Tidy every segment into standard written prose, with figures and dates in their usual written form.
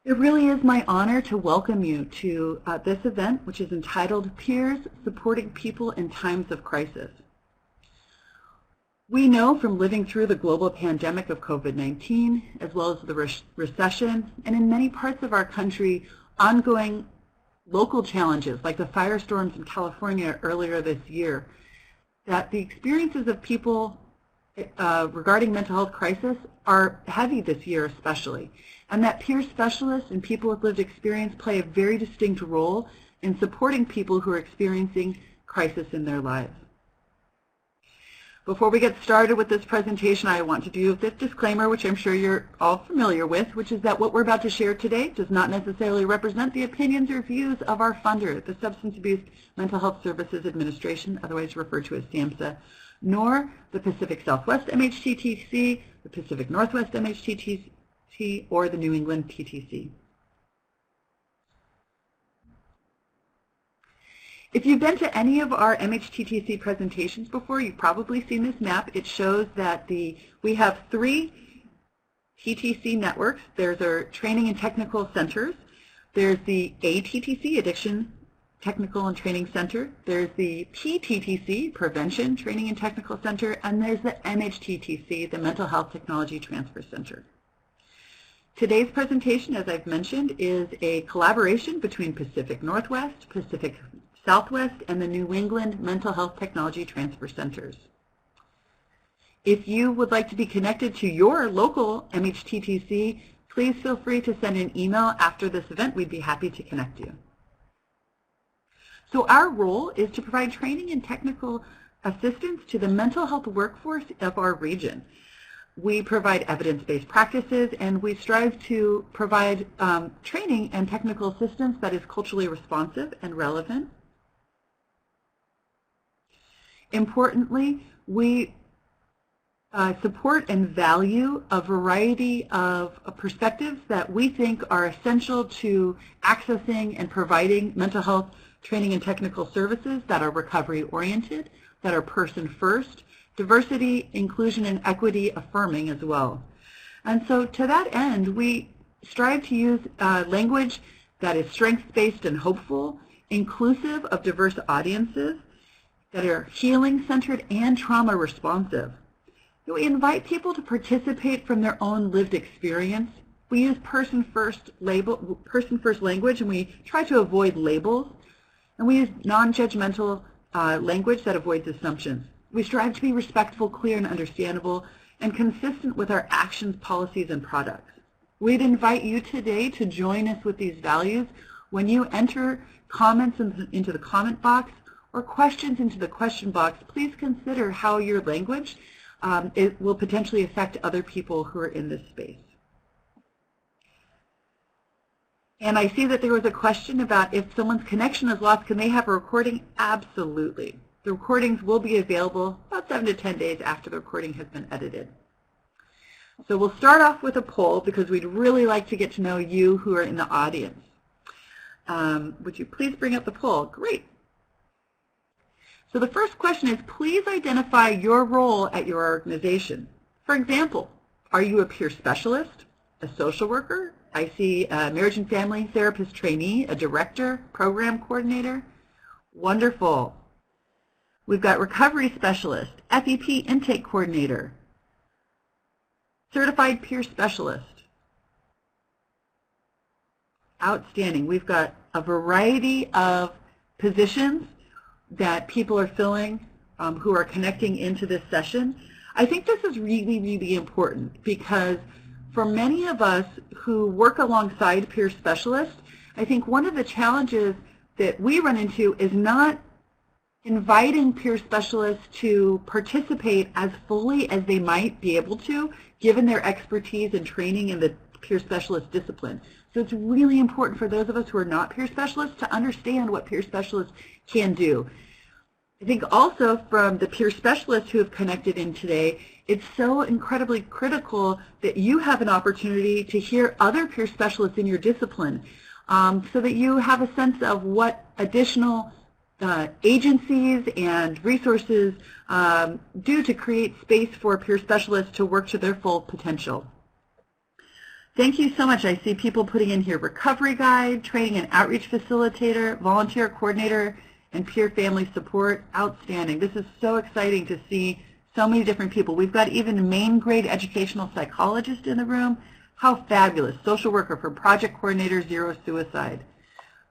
It really is my honor to welcome you to this event, which is entitled Peers Supporting People in Times of Crisis. We know from living through the global pandemic of COVID-19, as well as the recession, and in many parts of our country, ongoing local challenges like the firestorms in California earlier this year, that the experiences of people regarding mental health crisis are heavy this year especially, and that peer specialists and people with lived experience play a very distinct role in supporting people who are experiencing crisis in their lives. Before we get started with this presentation, I want to do this disclaimer, which I'm sure you're all familiar with, which is that what we're about to share today does not necessarily represent the opinions or views of our funder, the Substance Abuse Mental Health Services Administration, otherwise referred to as SAMHSA, nor the Pacific Southwest MHTTC, the Pacific Northwest MHTTC, or the New England TTC. If you've been to any of our MHTTC presentations before, you've probably seen this map. It shows that we have 3 TTC networks. There's our training and technical centers. There's the ATTC, Addiction Technical and Training Center. There's the PTTC, Prevention Training and Technical Center. And there's the MHTTC, the Mental Health Technology Transfer Center. Today's presentation, as I've mentioned, is a collaboration between Pacific Northwest, Pacific Southwest, and the New England Mental Health Technology Transfer Centers. If you would like to be connected to your local MHTTC, please feel free to send an email after this event. We'd be happy to connect you. So our role is to provide training and technical assistance to the mental health workforce of our region. We provide evidence-based practices, and we strive to provide training and technical assistance that is culturally responsive and relevant. Importantly, we support and value a variety of perspectives that we think are essential to accessing and providing mental health training and technical services that are recovery-oriented, that are person-first, diversity, inclusion, and equity affirming as well. And so to that end, we strive to use language that is strengths-based and hopeful, inclusive of diverse audiences, that are healing-centered and trauma-responsive. We invite people to participate from their own lived experience. We use person-first language, and we try to avoid labels. And we use non-judgmental language that avoids assumptions. We strive to be respectful, clear, and understandable, and consistent with our actions, policies, and products. We'd invite you today to join us with these values when you enter comments into the comment box or questions into the question box. Please consider how your language it will potentially affect other people who are in this space. And I see that there was a question about if someone's connection is lost, can they have a recording? Absolutely. The recordings will be available about 7 to 10 days after the recording has been edited. So we'll start off with a poll because we'd really like to get to know you who are in the audience. Would you please bring up the poll? Great. So the first question is, please identify your role at your organization. For example, are you a peer specialist, a social worker? I see a marriage and family therapist trainee, a director, program coordinator. Wonderful. We've got recovery specialist, FEP intake coordinator, certified peer specialist. Outstanding. We've got a variety of positions that people are filling who are connecting into this session. I think this is really, really important because for many of us who work alongside peer specialists, I think one of the challenges that we run into is not inviting peer specialists to participate as fully as they might be able to, given their expertise and training in the peer specialist discipline. So it's really important for those of us who are not peer specialists to understand what peer specialists can do. I think also from the peer specialists who have connected in today, it's so incredibly critical that you have an opportunity to hear other peer specialists in your discipline so that you have a sense of what additional agencies and resources do to create space for peer specialists to work to their full potential. Thank you so much. I see people putting in here recovery guide, training and outreach facilitator, volunteer coordinator, and peer family support. Outstanding. This is so exciting to see so many different people. We've got even a main grade educational psychologist in the room. How fabulous. Social worker for project coordinator, Zero Suicide.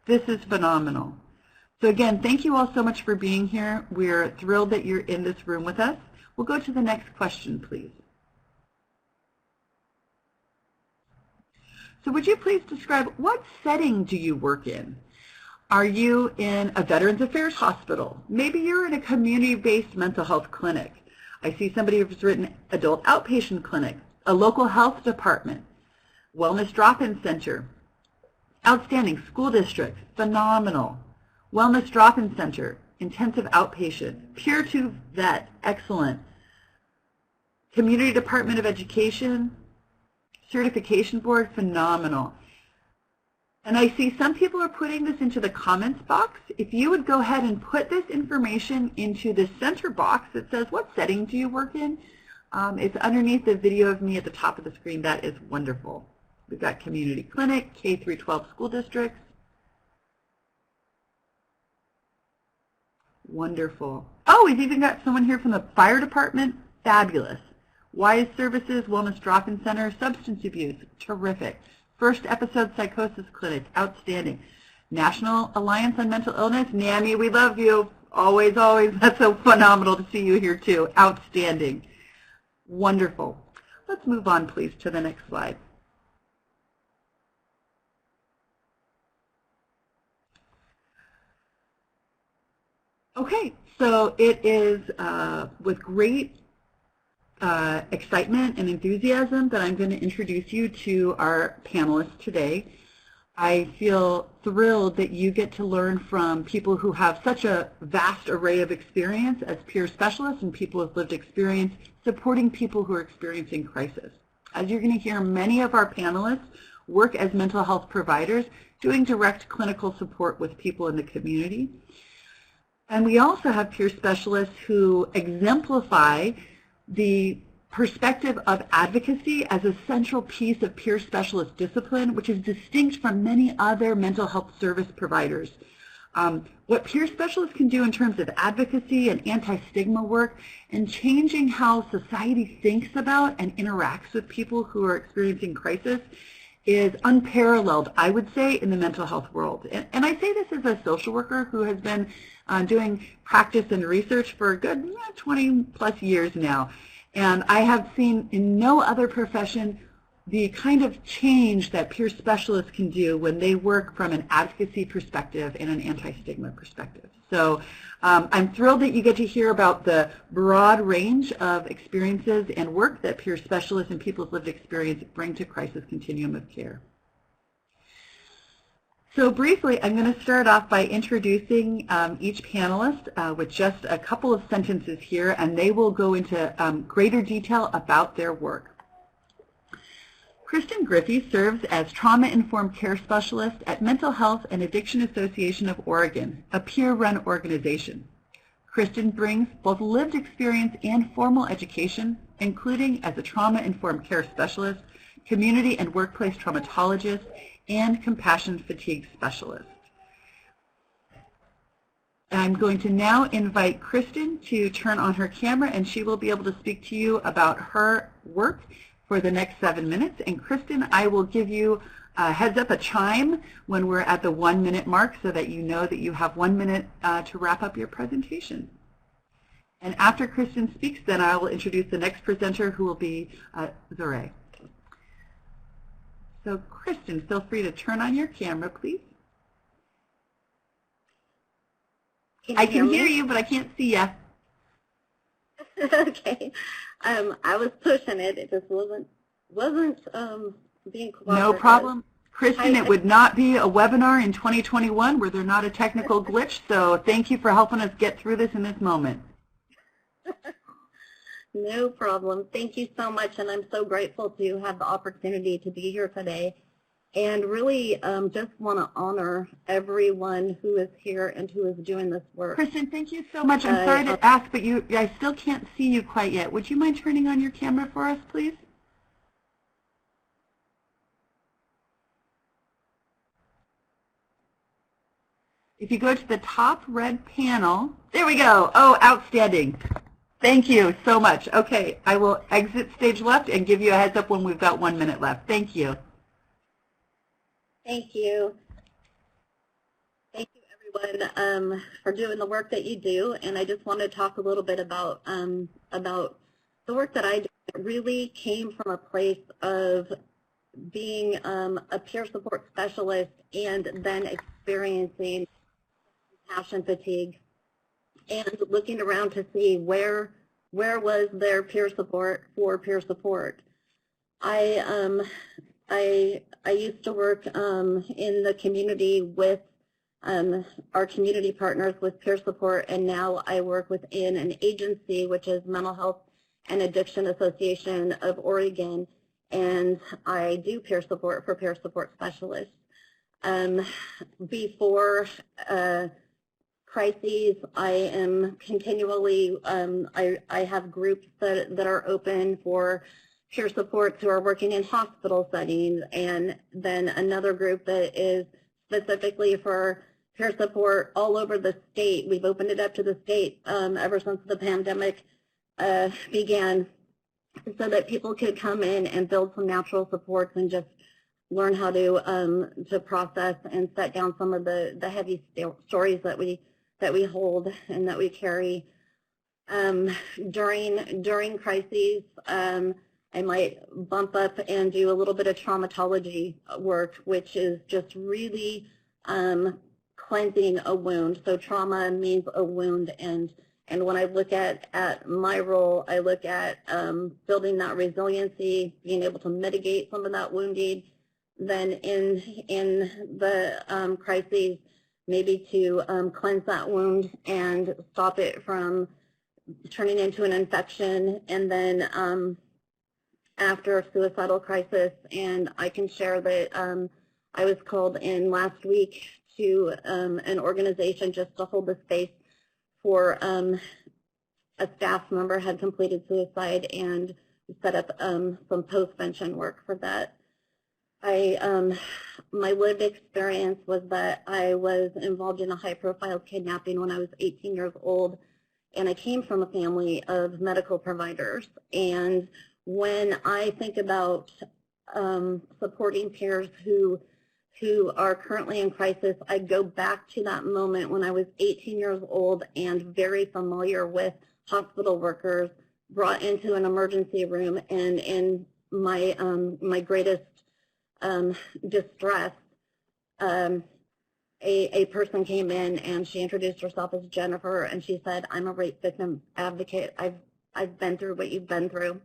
This is phenomenal. So again, thank you all so much for being here. We're thrilled that you're in this room with us. We'll go to the next question, please. So would you please describe what setting do you work in? Are you in a Veterans Affairs hospital? Maybe you're in a community-based mental health clinic. I see somebody who's written adult outpatient clinic, a local health department, wellness drop-in center. Outstanding. School district, phenomenal. Wellness drop-in center, intensive outpatient, peer to vet, excellent. Community Department of Education, certification board, phenomenal. And I see some people are putting this into the comments box. If you would go ahead and put this information into the center box that says, what setting do you work in? It's underneath the video of me at the top of the screen. That is wonderful. We've got community clinic, K through 12 school districts. Wonderful. Oh, we've even got someone here from the fire department. Fabulous. WISE Services, Wellness Drop-In Center, Substance Abuse, terrific. First Episode Psychosis Clinic, outstanding. National Alliance on Mental Illness, NAMI, we love you. Always, always. That's so phenomenal to see you here too. Outstanding. Wonderful. Let's move on, please, to the next slide. Okay, so it is with great excitement and enthusiasm that I'm going to introduce you to our panelists today. I feel thrilled that you get to learn from people who have such a vast array of experience as peer specialists and people with lived experience supporting people who are experiencing crisis. As you're going to hear, many of our panelists work as mental health providers doing direct clinical support with people in the community. And we also have peer specialists who exemplify the perspective of advocacy as a central piece of peer specialist discipline, which is distinct from many other mental health service providers. What peer specialists can do in terms of advocacy and anti-stigma work and changing how society thinks about and interacts with people who are experiencing crisis is unparalleled, I would say, in the mental health world. And I say this as a social worker who has been doing practice and research for a good 20 plus years now. And I have seen in no other profession the kind of change that peer specialists can do when they work from an advocacy perspective and an anti-stigma perspective. So I'm thrilled that you get to hear about the broad range of experiences and work that peer specialists and people with lived experience bring to crisis continuum of care. So briefly, I'm going to start off by introducing each panelist with just a couple of sentences here, and they will go into greater detail about their work. Kristen Griffey serves as Trauma-Informed Care Specialist at Mental Health and Addiction Association of Oregon, a peer-run organization. Kristen brings both lived experience and formal education, including as a Trauma-Informed Care Specialist, Community and Workplace Traumatologist, and Compassion Fatigue Specialist. I'm going to now invite Kristen to turn on her camera, and she will be able to speak to you about her work for the next 7 minutes. And Kristen, I will give you a heads up, a chime, when we're at the 1 minute mark so that you know that you have 1 minute to wrap up your presentation. And after Kristen speaks, then I will introduce the next presenter, who will be Zore. So Kristen, feel free to turn on your camera, please. I can hear you, but I can't see you. Okay. I was pushing it. It just wasn't being cooperative. No problem. Kristen, it would not be a webinar in 2021 were there not a technical glitch, so thank you for helping us get through this in this moment. No problem. Thank you so much, and I'm so grateful to have the opportunity to be here today. And really just want to honor everyone who is here and who is doing this work. Kristen, thank you so much. I'm sorry to ask, but I still can't see you quite yet. Would you mind turning on your camera for us, please? If you go to the top red panel, there we go. Oh, outstanding. Thank you so much. Okay, I will exit stage left and give you a heads up when we've got 1 minute left. Thank you. Thank you. Thank you, everyone, for doing the work that you do. And I just want to talk a little bit about the work that I do. It really came from a place of being a peer support specialist and then experiencing compassion fatigue and looking around to see where was there peer support for peer support. I used to work in the community with our community partners with peer support, and now I work within an agency, which is Mental Health and Addiction Association of Oregon, and I do peer support for peer support specialists. Before crises, I am continually, I have groups that are open for peer supports who are working in hospital settings, and then another group that is specifically for peer support all over the state. We've opened it up to the state ever since the pandemic began, so that people could come in and build some natural supports and just learn how to process and set down some of the heavy stories that we hold and that we carry. During crises, I might bump up and do a little bit of traumatology work, which is just really cleansing a wound. So trauma means a wound, and when I look at my role, I look at building that resiliency, being able to mitigate some of that wounding. Then in the crises, maybe to cleanse that wound and stop it from turning into an infection, and then after a suicidal crisis. And I can share that I was called in last week to an organization just to hold the space for a staff member had completed suicide, and set up some postvention work for that. My lived experience was that I was involved in a high-profile kidnapping when I was 18 years old, and I came from a family of medical providers. And when I think about supporting peers who are currently in crisis, I go back to that moment when I was 18 years old and very familiar with hospital workers brought into an emergency room, and in my greatest distress, a person came in and she introduced herself as Jennifer, and she said, "I'm a rape victim advocate. I've been through what you've been through."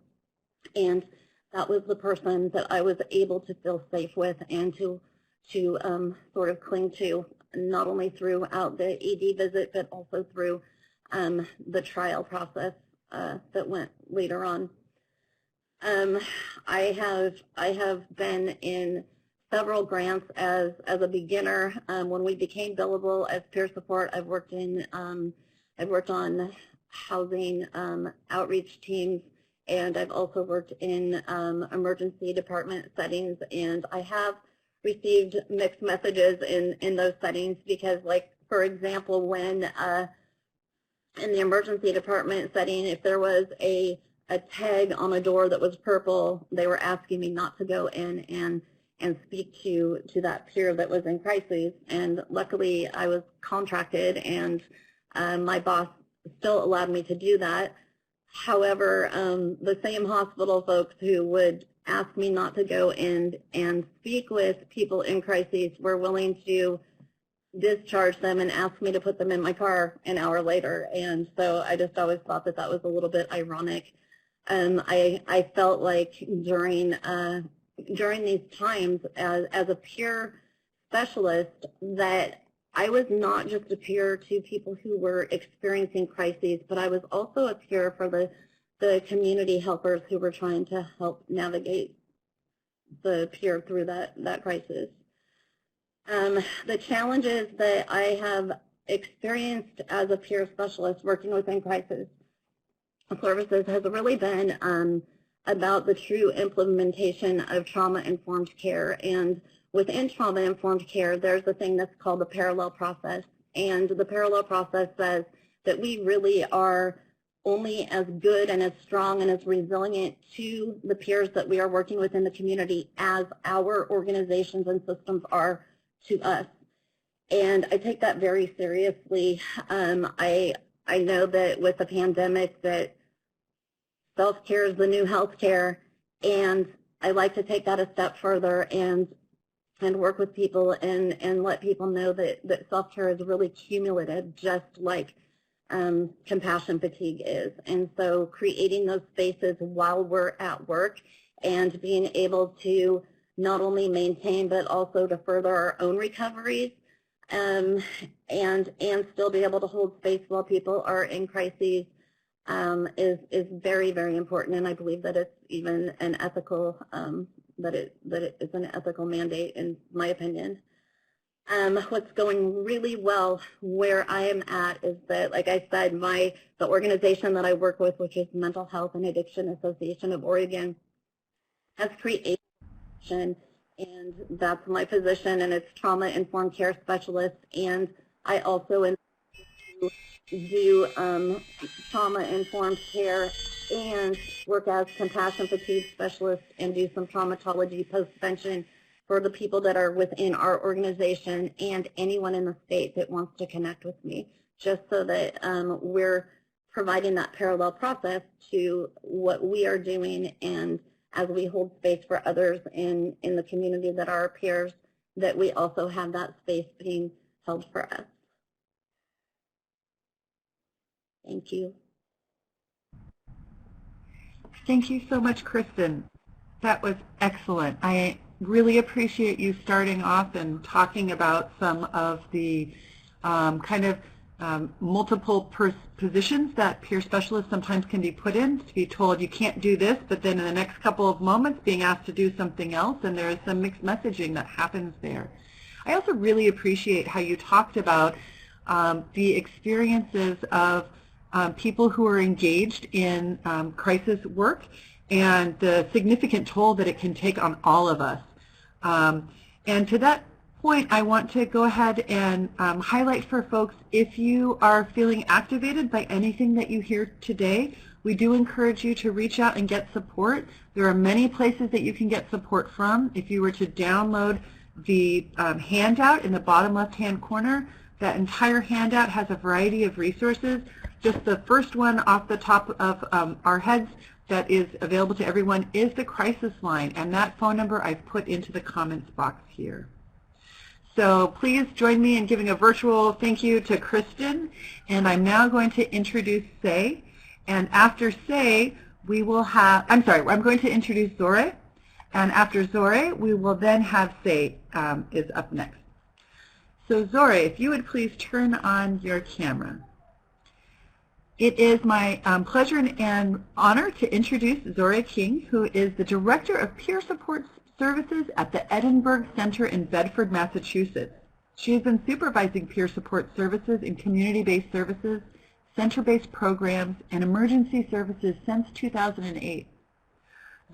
And that was the person that I was able to feel safe with and to sort of cling to, not only throughout the ED visit, but also through the trial process that went later on. I have been in several grants as a beginner. When we became billable as peer support, I've worked on housing outreach teams, and I've also worked in emergency department settings, and I have received mixed messages in those settings, because, like, for example, when in the emergency department setting, if there was a tag on a door that was purple, they were asking me not to go in and speak to that peer that was in crisis. And luckily I was contracted, and my boss still allowed me to do that. However, the same hospital folks who would ask me not to go in and speak with people in crises were willing to discharge them and ask me to put them in my car an hour later. And so I just always thought that was a little bit ironic. I felt like during these times as a peer specialist that I was not just a peer to people who were experiencing crises, but I was also a peer for the community helpers who were trying to help navigate the peer through that crisis. The challenges that I have experienced as a peer specialist working within crisis services has really been about the true implementation of trauma-informed care. And within trauma-informed care, there's a thing that's called the parallel process. And the parallel process says that we really are only as good and as strong and as resilient to the peers that we are working with in the community as our organizations and systems are to us. And I take that very seriously. I know that with the pandemic that self-care is the new healthcare, and I like to take that a step further and work with people and let people know that self-care is really cumulative, just like compassion fatigue is. And so creating those spaces while we're at work and being able to not only maintain but also to further our own recoveries and still be able to hold space while people are in crises is very, very important. And I believe that it's even an ethical that it is an ethical mandate, in my opinion. What's going really well where I am at is that, like I said, the organization that I work with, which is Mental Health and Addiction Association of Oregon, has created, and that's my position, and it's trauma-informed care specialist. And I also do trauma-informed care and work as compassion fatigue specialist and do some traumatology postvention for the people that are within our organization and anyone in the state that wants to connect with me, just so that we're providing that parallel process to what we are doing, and as we hold space for others in the community that are our peers, that we also have that space being held for us. Thank you. Thank you so much, Kristen. That was excellent. I really appreciate you starting off and talking about some of the multiple positions that peer specialists sometimes can be put in, to be told you can't do this, but then in the next couple of moments being asked to do something else, and there is some mixed messaging that happens there. I also really appreciate how you talked about the experiences of people who are engaged in crisis work and the significant toll that it can take on all of us. And to that point, I want to go ahead and highlight for folks, if you are feeling activated by anything that you hear today, we do encourage you to reach out and get support. There are many places that you can get support from. If you were to download the handout in the bottom left-hand corner, that entire handout has a variety of resources. Just the first one off the top of our heads that is available to everyone is the crisis line, and that phone number I've put into the comments box here. So please join me in giving a virtual thank you to Kristen, and I'm now going to introduce Say, and after Say we will have, I'm going to introduce Zore, and after Zore we will then have Say is up next. So Zore, if you would please turn on your camera. It is my pleasure and honor to introduce Zore King, who is the Director of Peer Support Services at the Edinburgh Center in Bedford, Massachusetts. She has been supervising peer support services in community-based services, center-based programs, and emergency services since 2008.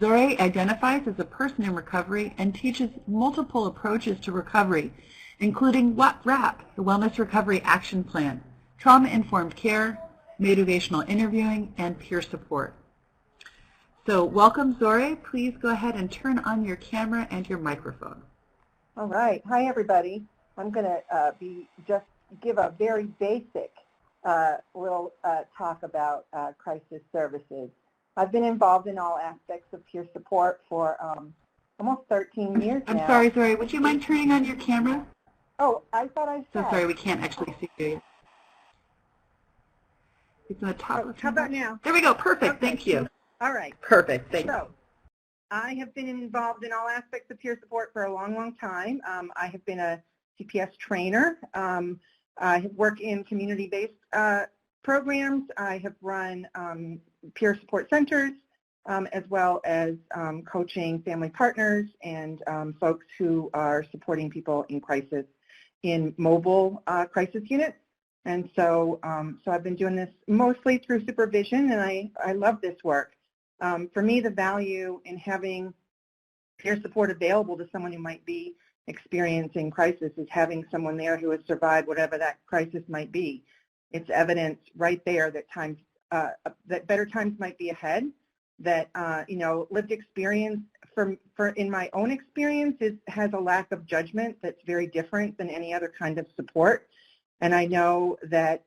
Zore identifies as a person in recovery and teaches multiple approaches to recovery, including WRAP, the Wellness Recovery Action Plan, trauma-informed care, motivational interviewing, and peer support. So welcome, Zore. Please go ahead and turn on your camera and your microphone. All right. Hi, everybody. I'm going to just give a very basic little talk about crisis services. I've been involved in all aspects of peer support for almost 13 years now. I'm sorry, Zore. Would you mind turning on your camera? Oh, I thought I said. So sorry, we can't actually see you. It's on the top. Oh, how about now? There we go. Perfect. Okay. Thank you. All right. Perfect. Thank you. So, I have been involved in all aspects of peer support for a long, long time. I have been a CPS trainer. I have worked in community-based programs. I have run peer support centers, as well as coaching family partners and folks who are supporting people in crisis in mobile crisis units. And so, I've been doing this mostly through supervision, and I love this work. For me, the value in having peer support available to someone who might be experiencing crisis is having someone there who has survived whatever that crisis might be. It's evidence right there that that better times might be ahead, that lived experience in my own experience has a lack of judgment that's very different than any other kind of support. And I know that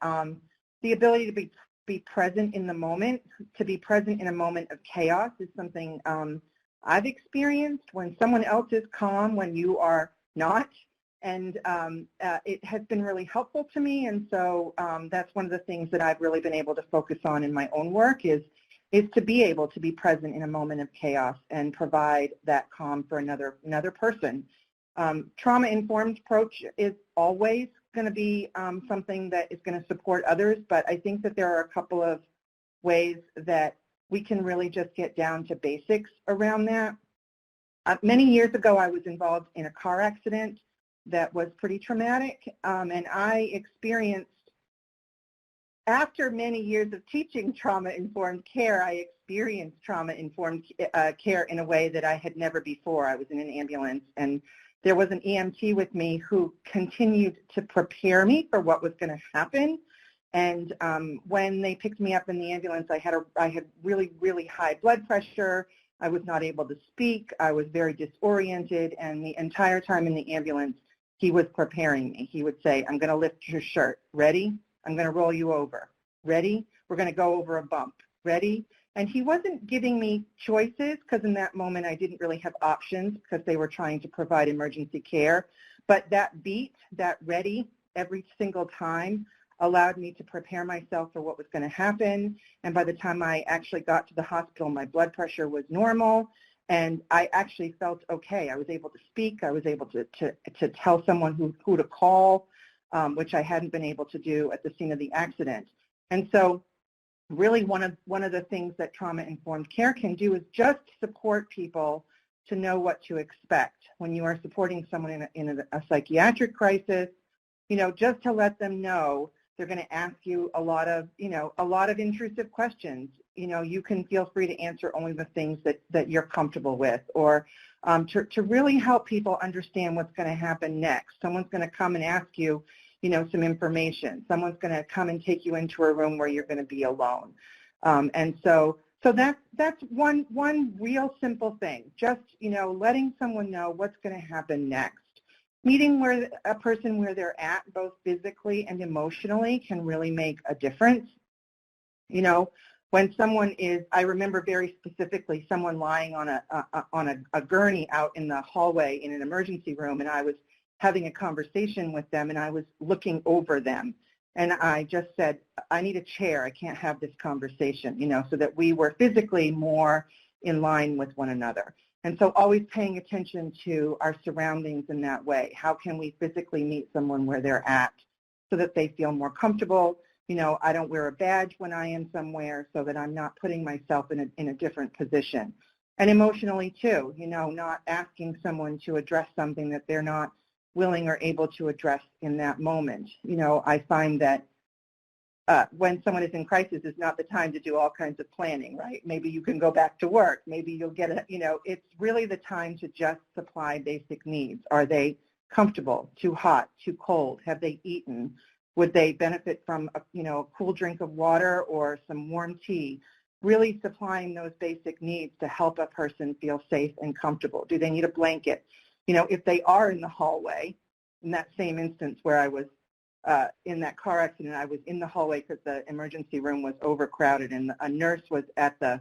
the ability to be present in the moment, to be present in a moment of chaos is something I've experienced when someone else is calm, when you are not. And it has been really helpful to me. And so that's one of the things that I've really been able to focus on in my own work is to be able to be present in a moment of chaos and provide that calm for another person. Trauma-informed approach is always going to be something that is going to support others, but I think that there are a couple of ways that we can really just get down to basics around that. Many years ago, I was involved in a car accident that was pretty traumatic, and I experienced, after many years of teaching trauma-informed care, I experienced trauma-informed care in a way that I had never before. I was in an ambulance, and there was an EMT with me who continued to prepare me for what was going to happen. And when they picked me up in the ambulance, I had really, really high blood pressure. I was not able to speak. I was very disoriented, and the entire time in the ambulance, he was preparing me. He would say, I'm going to lift your shirt. Ready? I'm going to roll you over. Ready? We're going to go over a bump. Ready? And he wasn't giving me choices, because in that moment I didn't really have options because they were trying to provide emergency care. But that beat, that ready, every single time allowed me to prepare myself for what was going to happen. And by the time I actually got to the hospital, my blood pressure was normal, and I actually felt okay. I was able to speak. I was able to tell someone who to call, which I hadn't been able to do at the scene of the accident. And so really one of the things that trauma-informed care can do is just support people to know what to expect. When you are supporting someone in a psychiatric crisis, just to let them know they're going to ask you a lot of intrusive questions. You can feel free to answer only the things that you're comfortable with, or to really help people understand what's going to happen next. Someone's going to come and ask you, some information. Someone's going to come and take you into a room where you're going to be alone. And so that's one real simple thing. Just, letting someone know what's going to happen next. Meeting a person where they're at, both physically and emotionally, can really make a difference. When someone is, I remember very specifically someone lying on a gurney out in the hallway in an emergency room, and I was having a conversation with them, and I was looking over them, and I just said, I need a chair. I can't have this conversation, so that we were physically more in line with one another. And so always paying attention to our surroundings in that way. How can we physically meet someone where they're at so that they feel more comfortable? I don't wear a badge when I am somewhere so that I'm not putting myself in a different position. And emotionally too, not asking someone to address something that they're not willing or able to address in that moment. I find that when someone is in crisis, it's not the time to do all kinds of planning, right? Maybe you can go back to work. Maybe you'll get it's really the time to just supply basic needs. Are they comfortable? Too hot? Too cold? Have they eaten? Would they benefit from a cool drink of water or some warm tea? Really supplying those basic needs to help a person feel safe and comfortable. Do they need a blanket? If they are in the hallway, in that same instance where I was in that car accident, I was in the hallway because the emergency room was overcrowded, and a nurse was at the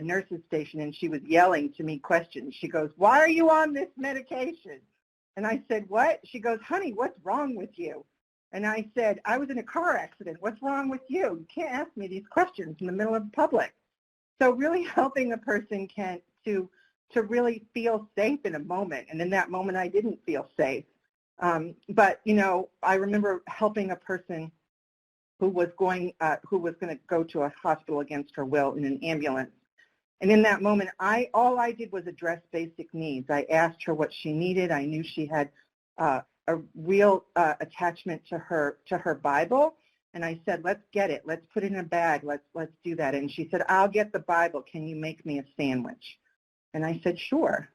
nurse's station, and she was yelling to me questions. She goes, "Why are you on this medication?" And I said, "What?" She goes, "Honey, what's wrong with you?" And I said, "I was in a car accident. What's wrong with you? You can't ask me these questions in the middle of the public." So really helping a person to really feel safe in a moment. And in that moment, I didn't feel safe. But I remember helping a person who was going to go to a hospital against her will in an ambulance. And in that moment, all I did was address basic needs. I asked her what she needed. I knew she had a real attachment to her Bible. And I said, let's get it. Let's put it in a bag. Let's do that. And she said, I'll get the Bible. Can you make me a sandwich? And I said, sure.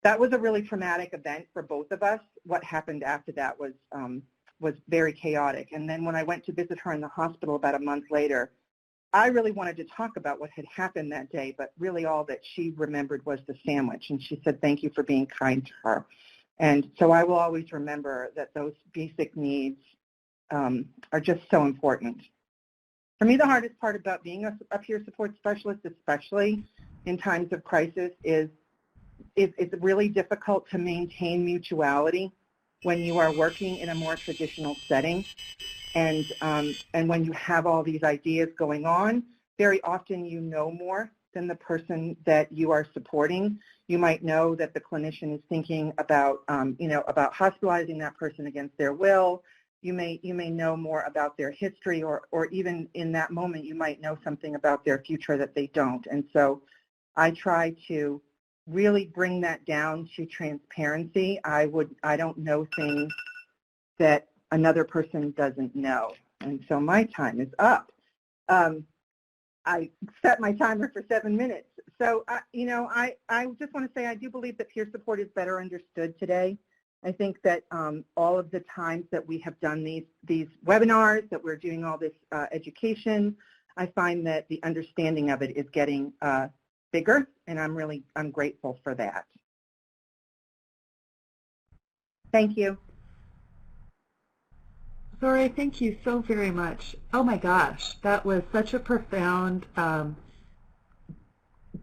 that was a really traumatic event for both of us. What happened after that was very chaotic. And then when I went to visit her in the hospital about a month later, I really wanted to talk about what had happened that day, but really all that she remembered was the sandwich. And she said, thank you for being kind to her. And so I will always remember that those basic needs are just so important. For me, the hardest part about being a peer support specialist, especially in times of crisis, is it's really difficult to maintain mutuality when you are working in a more traditional setting. And when you have all these ideas going on, very often you know more than the person that you are supporting. You might know that the clinician is thinking about, about hospitalizing that person against their will. You may know more about their history, or even in that moment, you might know something about their future that they don't. And so I try to really bring that down to transparency. I don't know things that another person doesn't know. And so my time is up. I set my timer for 7 minutes. So, I just want to say I do believe that peer support is better understood today. I think that all of the times that we have done these webinars, that we're doing all this education, I find that the understanding of it is getting bigger, and I'm grateful for that. Thank you. Zori, thank you so very much. Oh my gosh, that was such a profound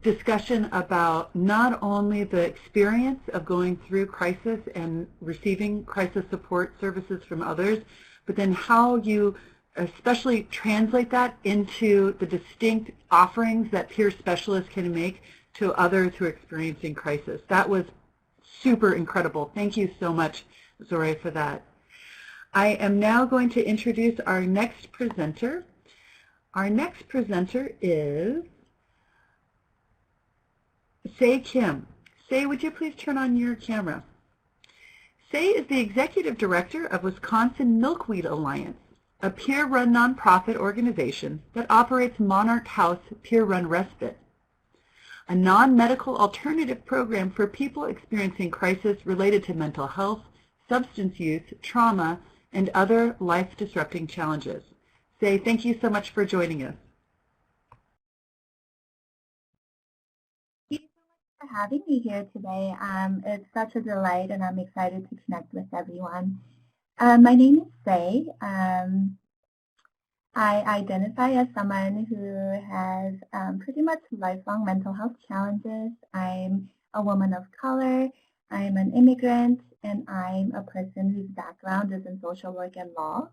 discussion about not only the experience of going through crisis and receiving crisis support services from others, but then how you especially translate that into the distinct offerings that peer specialists can make to others who are experiencing crisis. That was super incredible. Thank you so much, Zori, for that. I am now going to introduce our next presenter. Our next presenter is Sei Kim. Sei, would you please turn on your camera? Sei is the Executive Director of Wisconsin Milkweed Alliance, a peer-run nonprofit organization that operates Monarch House Peer-Run Respite, a non-medical alternative program for people experiencing crisis related to mental health, substance use, trauma, and other life-disrupting challenges. Sei, thank you so much for joining us. Thank you so much for having me here today. It's such a delight, and I'm excited to connect with everyone. My name is Sei. I identify as someone who has pretty much lifelong mental health challenges. I'm a woman of color, I'm an immigrant, and I'm a person whose background is in social work and law.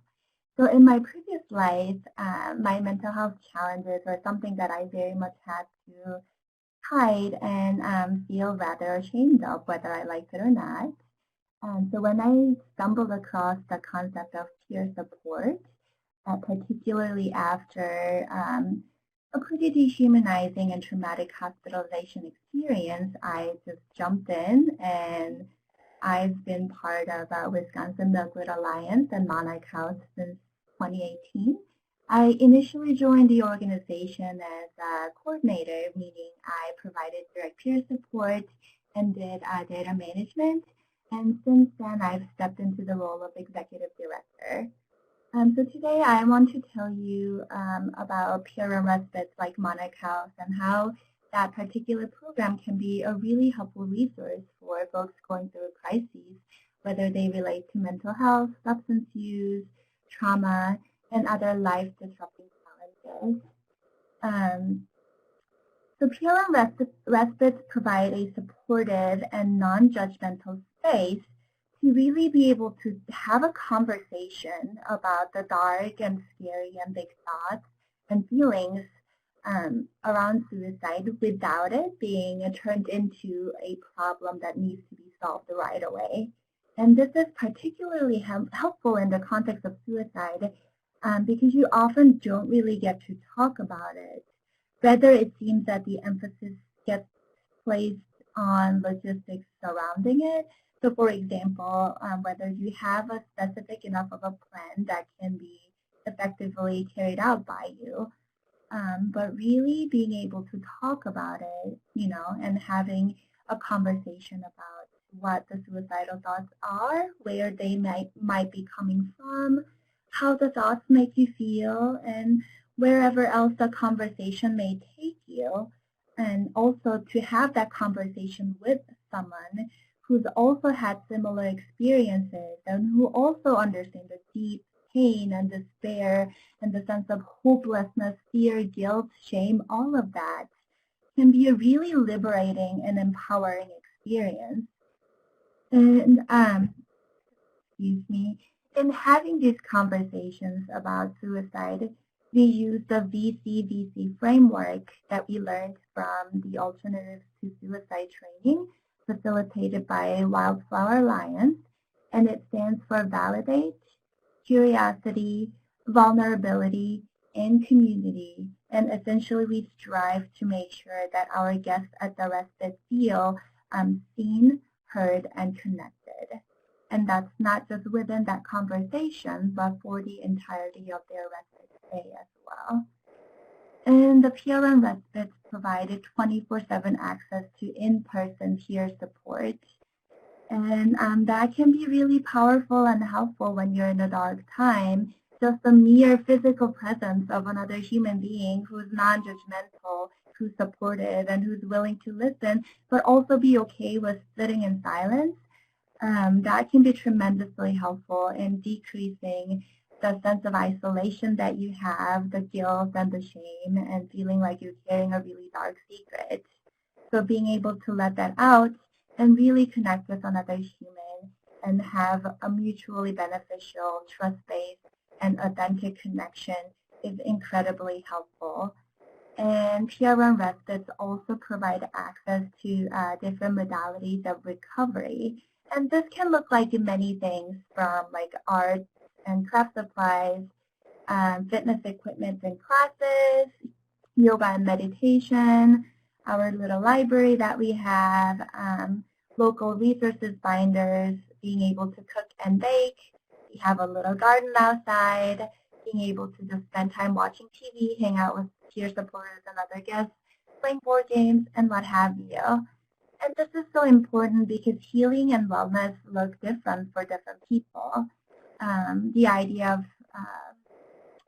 So in my previous life, my mental health challenges were something that I very much had to hide and feel rather ashamed of, whether I liked it or not. So when I stumbled across the concept of peer support, particularly after a pretty dehumanizing and traumatic hospitalization experience, I just jumped in, and I've been part of Wisconsin Milkweed Alliance and Monarch House since 2018. I initially joined the organization as a coordinator, meaning I provided direct peer support and did data management. And since then, I've stepped into the role of executive director. So today I want to tell you about peer-run respites like Monarch House and how that particular program can be a really helpful resource for folks going through crises, whether they relate to mental health, substance use, trauma, and other life-disrupting challenges. So peer-run respites provide a supportive and non-judgmental space to really be able to have a conversation about the dark and scary and big thoughts and feelings around suicide without it being turned into a problem that needs to be solved right away. And this is particularly helpful in the context of suicide because you often don't really get to talk about it. Rather, it seems that the emphasis gets placed on logistics surrounding it. So for example, whether you have a specific enough of a plan that can be effectively carried out by you, but really being able to talk about it, and having a conversation about what the suicidal thoughts are, where they might be coming from, how the thoughts make you feel, and wherever else the conversation may take you. And also to have that conversation with someone who's also had similar experiences and who also understands the deep pain and despair and the sense of hopelessness, fear, guilt, shame, all of that can be a really liberating and empowering experience. And excuse me, in having these conversations about suicide, we use the Vcdc Framework that we learned from the Alternatives to Suicide training facilitated by Wildflower Alliance, and it stands for Validate, Curiosity, Vulnerability, and Community. And essentially we strive to make sure that our guests at the respite feel seen, heard, and connected. And that's not just within that conversation, but for the entirety of their respite stay as well. And the PRN respites provided 24/7 access to in-person peer support. And that can be really powerful and helpful when you're in a dark time. Just the mere physical presence of another human being who's non-judgmental, who's supportive, and who's willing to listen, but also be okay with sitting in silence, that can be tremendously helpful in decreasing the sense of isolation that you have, the guilt and the shame, and feeling like you're carrying a really dark secret. So being able to let that out and really connect with another human and have a mutually beneficial, trust-based, and authentic connection is incredibly helpful. And PRN respites also provide access to different modalities of recovery. And this can look like many things, from like art and craft supplies, fitness equipment and classes, yoga and meditation, our little library that we have, local resources binders, being able to cook and bake. We have a little garden outside, being able to just spend time watching TV, hang out with peer supporters and other guests, playing board games, and what have you. And this is so important because healing and wellness look different for different people. The idea of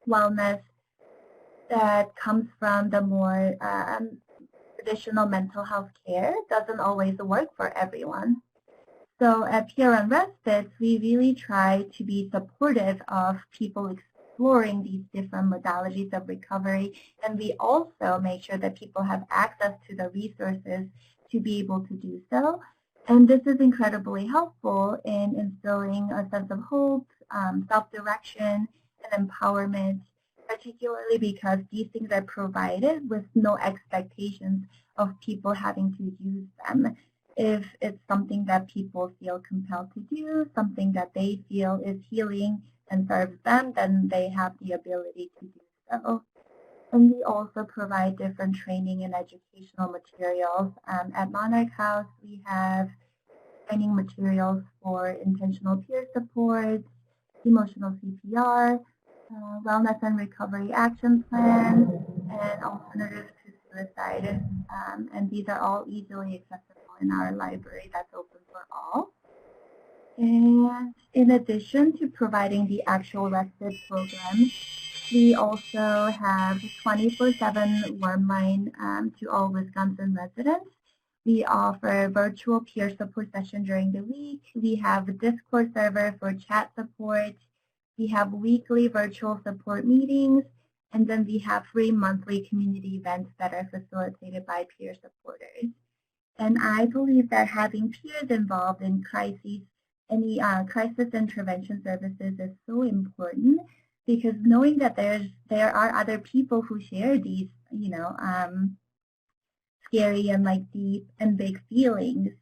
wellness that comes from the more traditional mental health care doesn't always work for everyone. So at PRN Respites, we really try to be supportive of people exploring these different modalities of recovery, and we also make sure that people have access to the resources to be able to do so. And this is incredibly helpful in instilling a sense of hope, self-direction, and empowerment, particularly because these things are provided with no expectations of people having to use them. If it's something that people feel compelled to do, something that they feel is healing and serves them, then they have the ability to do so. And we also provide different training and educational materials. At Monarch House, we have training materials for intentional peer support, emotional CPR, wellness and recovery action plan, and alternatives to suicide. And these are all easily accessible in our library that's open for all. And in addition to providing the actual respite program, we also have 24/7 warm line to all Wisconsin residents. We offer virtual peer support session during the week. We have a Discord server for chat support. We have weekly virtual support meetings. And then we have free monthly community events that are facilitated by peer supporters. And I believe that having peers involved in crises, any crisis intervention services is so important, because knowing that there are other people who share these, scary and like deep and big feelings,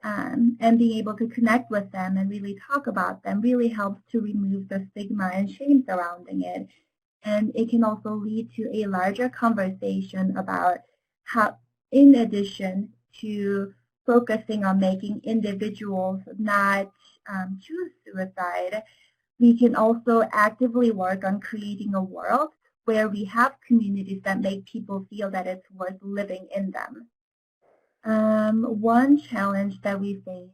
and being able to connect with them and really talk about them really helps to remove the stigma and shame surrounding it. And it can also lead to a larger conversation about how, in addition to focusing on making individuals not choose suicide, we can also actively work on creating a world where we have communities that make people feel that it's worth living in them. One challenge that we face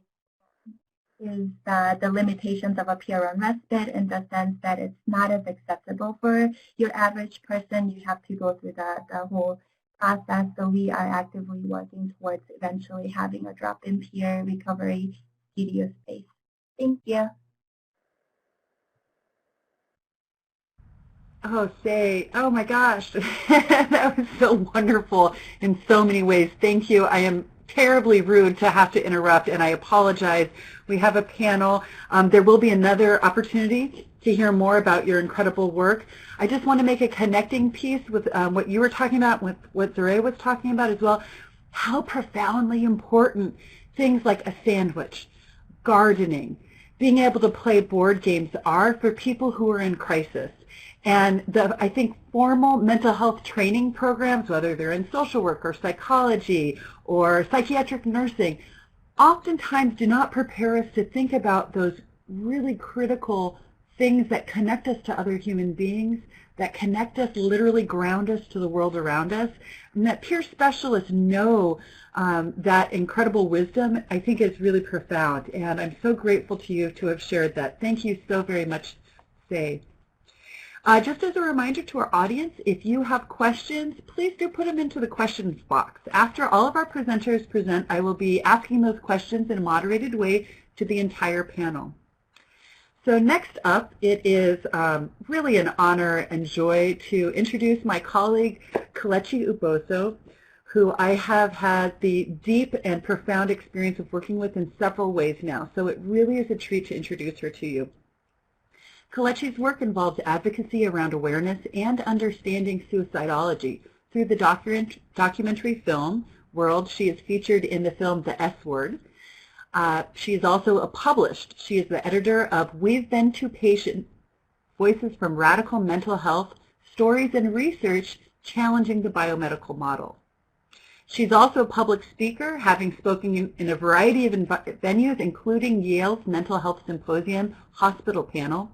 is the limitations of a peer-run respite, in the sense that it's not as accessible for your average person. You have to go through the whole process. So we are actively working towards eventually having a drop-in peer recovery studio space. Thank you. Oh, Say, oh my gosh, that was so wonderful in so many ways. Thank you. I am terribly rude to have to interrupt, and I apologize. We have a panel. There will be another opportunity to hear more about your incredible work. I just want to make a connecting piece with what you were talking about, with what Zure was talking about as well, how profoundly important things like a sandwich, gardening, being able to play board games are for people who are in crisis. And I think formal mental health training programs, whether they're in social work or psychology or psychiatric nursing, oftentimes do not prepare us to think about those really critical things that connect us to other human beings, that connect us, literally ground us to the world around us, and that peer specialists know that incredible wisdom, I think, is really profound. And I'm so grateful to you to have shared that. Thank you so very much, Say. Just as a reminder to our audience, if you have questions, please do put them into the questions box. After all of our presenters present, I will be asking those questions in a moderated way to the entire panel. So next up, it is really an honor and joy to introduce my colleague, Kelechi Uboso, who I have had the deep and profound experience of working with in several ways now. So it really is a treat to introduce her to you. Kelechi's work involves advocacy around awareness and understanding suicidology. Through the documentary film world, she is featured in the film The S Word. She is also published. She is the editor of We've Been Too Patient, Voices from Radical Mental Health, Stories and Research Challenging the Biomedical Model. She's also a public speaker, having spoken in a variety of venues, including Yale's Mental Health Symposium Hospital Panel,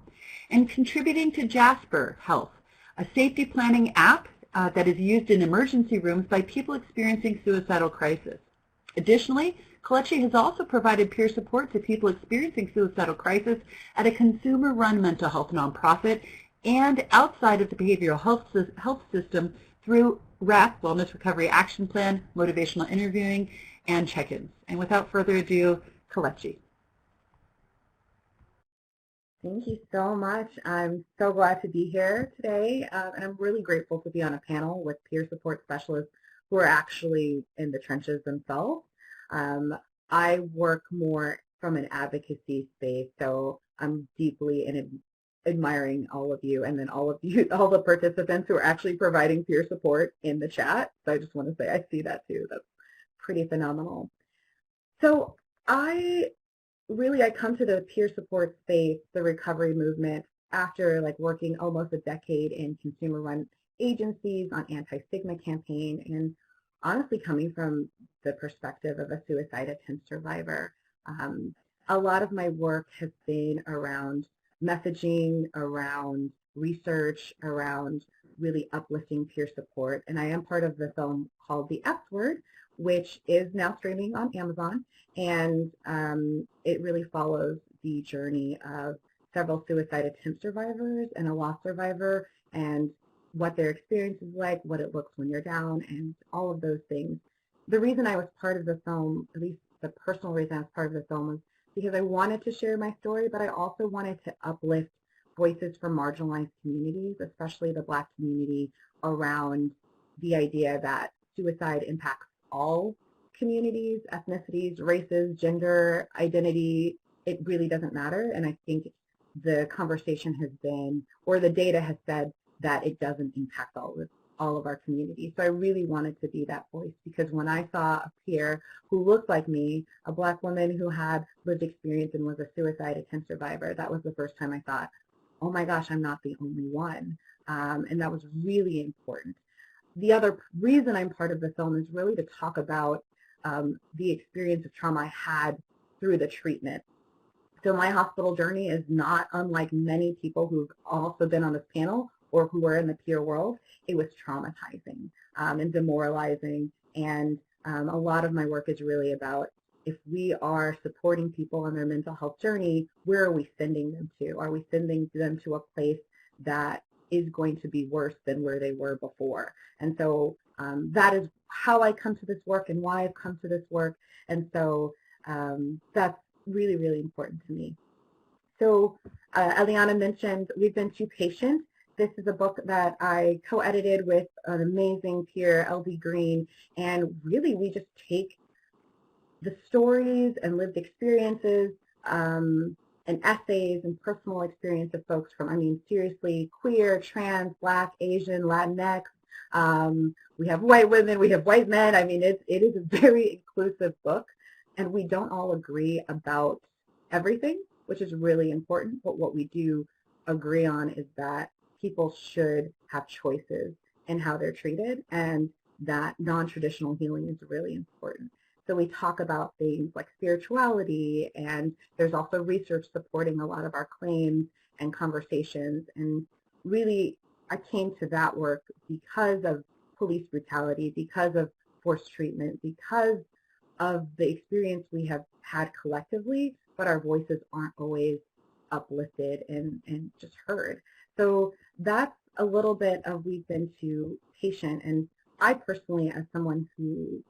and contributing to Jasper Health, a safety planning app that is used in emergency rooms by people experiencing suicidal crisis. Additionally, Kelechi has also provided peer support to people experiencing suicidal crisis at a consumer-run mental health nonprofit and outside of the behavioral health system through RAP, Wellness Recovery Action Plan, motivational interviewing, and check-ins. And without further ado, Kelechi. Thank you so much. I'm so glad to be here today, and I'm really grateful to be on a panel with peer support specialists who are actually in the trenches themselves. I work more from an advocacy space, so I'm deeply admiring all of you, and then all the participants who are actually providing peer support in the chat. So I just want to say I see that too. That's pretty phenomenal. So I come to the peer support space, the recovery movement, after working almost a decade in consumer-run agencies on anti-stigma campaign, and honestly coming from the perspective of a suicide attempt survivor. A lot of my work has been around messaging, around research, around really uplifting peer support, and I am part of the film called The S Word, which is now streaming on Amazon, and it really follows the journey of several suicide attempt survivors and a loss survivor, and what their experience is like, what it looks when you're down, and all of those things. The reason I was part of the film, at least the personal reason I was part of the film, was because I wanted to share my story, but I also wanted to uplift voices from marginalized communities, especially the Black community, around the idea that suicide impacts all communities, ethnicities, races, gender, identity. It really doesn't matter. And I think the conversation has been, or the data has said, that it doesn't impact all of our communities. So I really wanted to be that voice, because when I saw a peer who looked like me, a Black woman who had lived experience and was a suicide attempt survivor, that was the first time I thought, oh my gosh, I'm not the only one. And that was really important. The other reason I'm part of the film is really to talk about the experience of trauma I had through the treatment. So my hospital journey is not unlike many people who've also been on this panel or who are in the peer world. It was traumatizing and demoralizing, and A lot of my work is really about, if we are supporting people on their mental health journey, where are we sending them to? Are we sending them to a place that is going to be worse than where they were before? And so that is how I come to this work and why I've come to this work. And so that's really, really important to me. So Eliana mentioned We've Been Too Patient. This is a book that I co-edited with an amazing peer, LD Green, and really we just take the stories and lived experiences and essays and personal experience of folks from, I mean, seriously, queer, trans, Black, Asian, Latinx. We have white women, we have white men. I mean, it is a very inclusive book, and we don't all agree about everything, which is really important. But what we do agree on is that people should have choices in how they're treated, and that non-traditional healing is really important. So we talk about things like spirituality, and there's also research supporting a lot of our claims and conversations. And really, I came to that work because of police brutality, because of forced treatment, because of the experience we have had collectively, but our voices aren't always uplifted and just heard. So that's a little bit of We've Been Too Patient. And I personally, as someone who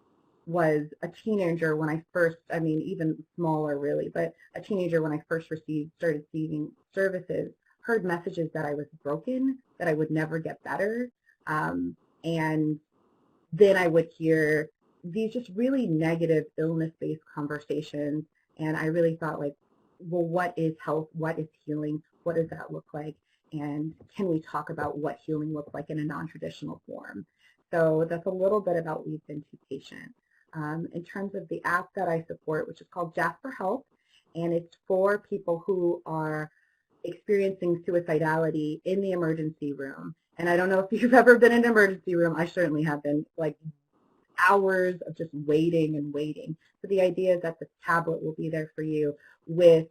was a teenager when I first, I mean, even smaller really, but a teenager when I first started receiving services, heard messages that I was broken, that I would never get better. And then I would hear these just really negative illness-based conversations. And I really thought, like, well, what is health? What is healing? What does that look like? And can we talk about what healing looks like in a non-traditional form? So that's a little bit about We've Been Too Patient. In terms of the app that I support, which is called Jasper Health, and it's for people who are experiencing suicidality in the emergency room. And I don't know if you've ever been in an emergency room. I certainly have been, like hours of just waiting and waiting. So the idea is that this tablet will be there for you with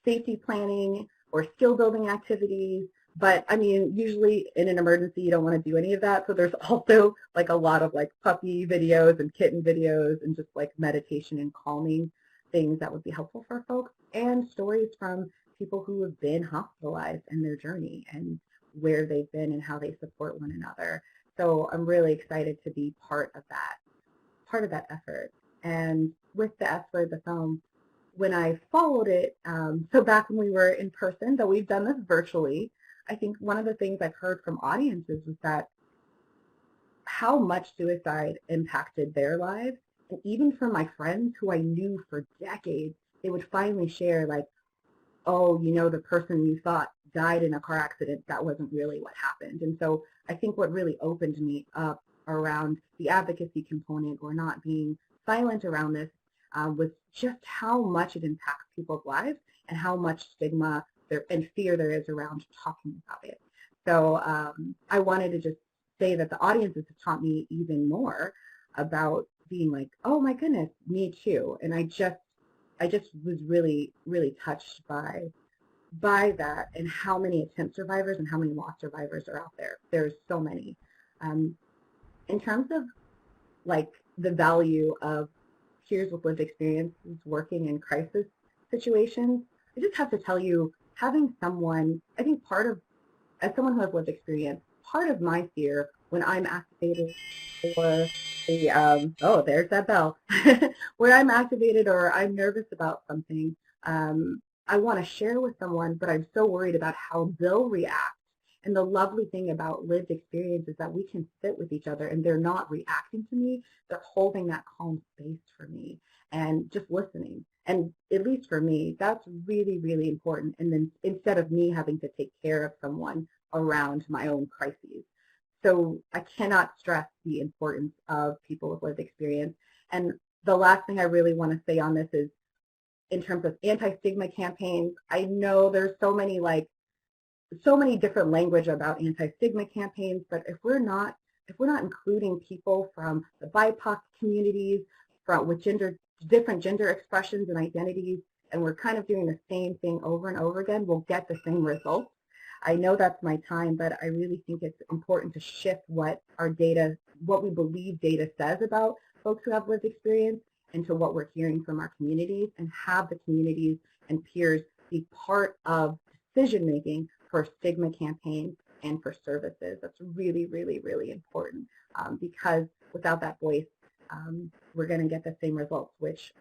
safety planning or skill building activities. But I mean, usually in an emergency, you don't want to do any of that. So there's also like a lot of like puppy videos and kitten videos and just like meditation and calming things that would be helpful for folks, and stories from people who have been hospitalized in their journey and where they've been and how they support one another. So I'm really excited to be part of that effort. And with the S Word, the film, when I followed it, so back when we were in person, though we've done this virtually, I think one of the things I've heard from audiences was that how much suicide impacted their lives. And even from my friends who I knew for decades, they would finally share like, oh, you know, the person you thought died in a car accident, that wasn't really what happened. And so I think what really opened me up around the advocacy component, or not being silent around this, was just how much it impacts people's lives and how much stigma and fear there is around talking about it. So I wanted to just say that the audiences have taught me even more about being like, oh my goodness, me too. And I just was really, really touched by that, and how many attempt survivors and how many loss survivors are out there. There's so many. In terms of like the value of peers with lived experiences working in crisis situations, I just have to tell you, having someone, I think as someone who has lived experience, part of my fear when I'm activated for the, oh, there's that bell, where I'm activated or I'm nervous about something, I want to share with someone, but I'm so worried about how they'll react. And the lovely thing about lived experience is that we can sit with each other and they're not reacting to me, they're holding that calm space for me and just listening. And at least for me, that's really, really important. And then instead of me having to take care of someone around my own crises. So I cannot stress the importance of people with lived experience. And the last thing I really want to say on this is, in terms of anti-stigma campaigns, I know there's so many different language about anti-stigma campaigns, but if we're not including people from the BIPOC communities, with different gender expressions and identities, and we're kind of doing the same thing over and over again, we'll get the same results. I know that's my time, but I really think it's important to shift what our data what we believe data says about folks who have lived experience and to what we're hearing from our communities, and have the communities and peers be part of decision making for stigma campaigns and for services. That's really, really, really important, because without that voice, we're going to get the same results, which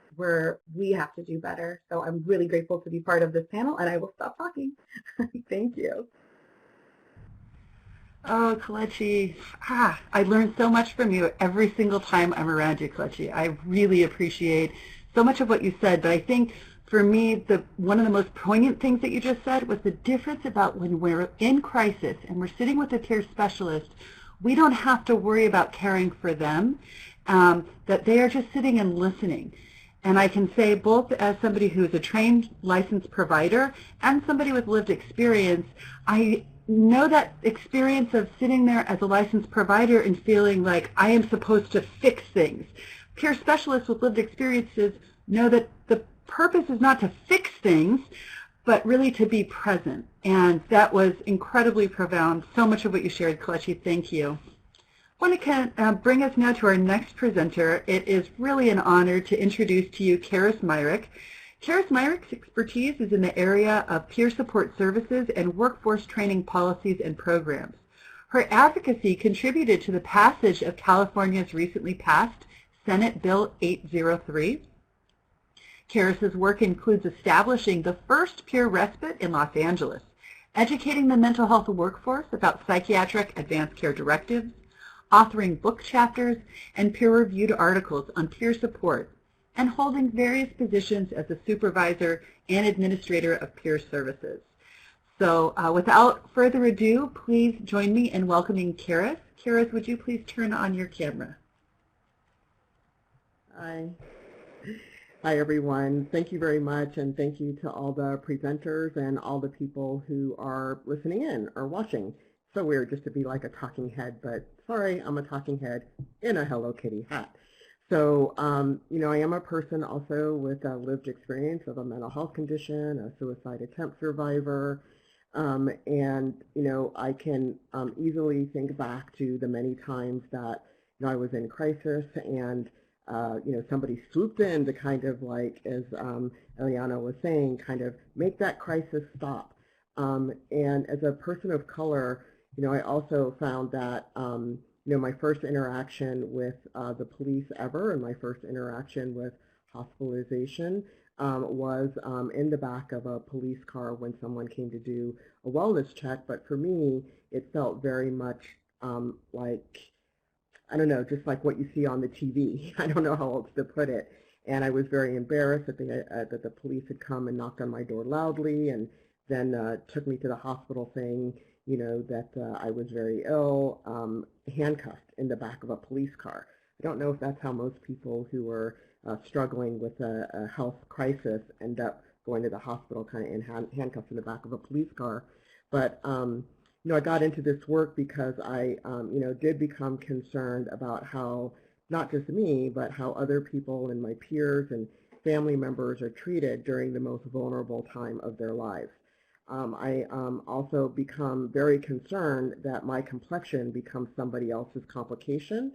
we have to do better. So I'm really grateful to be part of this panel, and I will stop talking. Thank you. Oh, Kelechi, I learn so much from you every single time I'm around you, Kelechi. I really appreciate so much of what you said, but I think for me, one of the most poignant things that you just said was the difference about when we're in crisis and we're sitting with a peer specialist, we don't have to worry about caring for them, that they are just sitting and listening. And I can say, both as somebody who is a trained licensed provider and somebody with lived experience, I know that experience of sitting there as a licensed provider and feeling like I am supposed to fix things. Peer specialists with lived experiences know that the purpose is not to fix things, but really to be present. And that was incredibly profound. So much of what you shared, Kelechi, thank you. I want to bring us now to our next presenter. It is really an honor to introduce to you Karis Myrick. Karis Myrick's expertise is in the area of peer support services and workforce training policies and programs. Her advocacy contributed to the passage of California's recently passed Senate Bill 803. Karis's work includes establishing the first peer respite in Los Angeles, educating the mental health workforce about psychiatric advanced care directives, authoring book chapters and peer-reviewed articles on peer support, and holding various positions as a supervisor and administrator of peer services. So without further ado, please join me in welcoming Karis. Karis, would you please turn on your camera? Hi. Hi, everyone. Thank you very much, and thank you to all the presenters and all the people who are listening in or watching. So weird just to be like a talking head, but sorry, I'm a talking head in a Hello Kitty hat. So, you know, I am a person also with a lived experience of a mental health condition, a suicide attempt survivor, and, you know, I can easily think back to the many times that, you know, I was in crisis and, you know, somebody swooped in to kind of like, as Eliana was saying, kind of make that crisis stop. And as a person of color, you know, I also found that, you know, my first interaction with the police ever and my first interaction with hospitalization was in the back of a police car when someone came to do a wellness check. But for me, it felt very much like, I don't know, just like what you see on the TV. I don't know how else to put it. And I was very embarrassed that the police had come and knocked on my door loudly and then took me to the hospital saying, you know, that I was very ill, handcuffed in the back of a police car. I don't know if that's how most people who are struggling with a health crisis end up going to the hospital kind of in handcuffed in the back of a police car. But, you know, I got into this work because I, you know, did become concerned about how, not just me, but how other people and my peers and family members are treated during the most vulnerable time of their lives. I also become very concerned that my complexion becomes somebody else's complication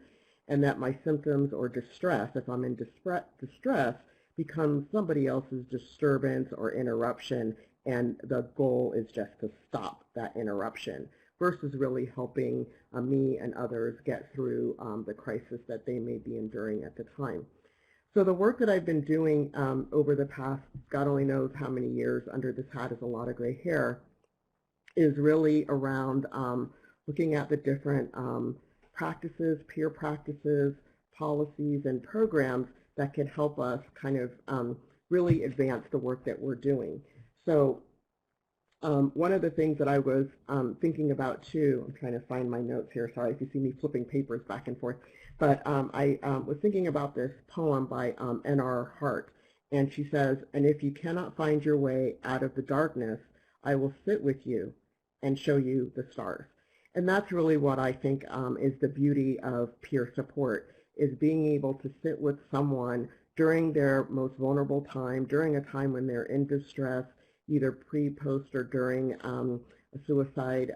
and that my symptoms or distress, if I'm in distress, becomes somebody else's disturbance or interruption, and the goal is just to stop that interruption versus really helping me and others get through the crisis that they may be enduring at the time. So the work that I've been doing over the past, God only knows how many years, under this hat is a lot of gray hair, is really around looking at the different practices, peer practices, policies, and programs that can help us kind of really advance the work that we're doing. So one of the things that I was thinking about too, I'm trying to find my notes here, sorry if you see me flipping papers back and forth, but I was thinking about this poem by N.R. Hart, and she says, "And if you cannot find your way out of the darkness, I will sit with you and show you the stars." And that's really what I think is the beauty of peer support, is being able to sit with someone during their most vulnerable time, during a time when they're in distress, either pre, post, or during a suicide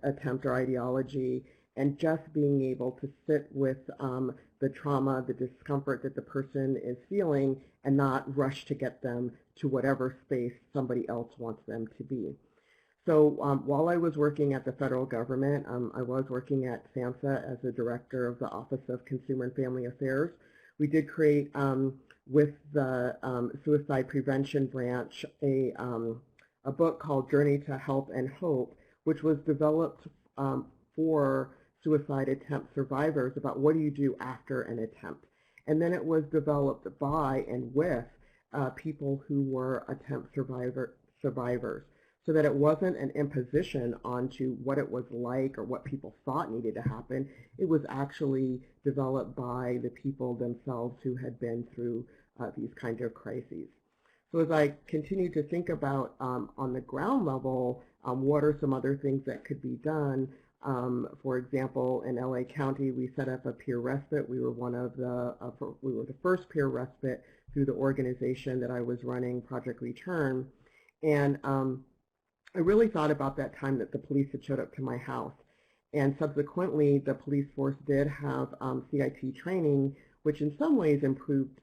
attempt or ideology, and just being able to sit with the trauma, the discomfort that the person is feeling, and not rush to get them to whatever space somebody else wants them to be. So while I was working at the federal government, I was working at SAMHSA as the director of the Office of Consumer and Family Affairs. We did create, with the suicide prevention branch, a book called Journey to Health and Hope, which was developed for suicide attempt survivors about what do you do after an attempt. And then it was developed by and with people who were attempt survivors, so that it wasn't an imposition onto what it was like or what people thought needed to happen. It was actually developed by the people themselves who had been through these kinds of crises. So as I continue to think about on the ground level, what are some other things that could be done? For example, in LA County, we set up a peer respite. We were we were the first peer respite through the organization that I was running, Project Return. And I really thought about that time that the police had showed up to my house. And subsequently, the police force did have CIT training, which in some ways improved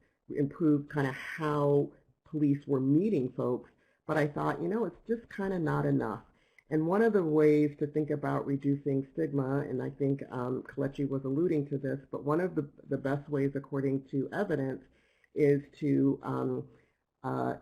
kind of how police were meeting folks. But I thought, you know, it's just kind of not enough. And one of the ways to think about reducing stigma, and I think Kelechi was alluding to this, but one of the best ways, according to evidence, is to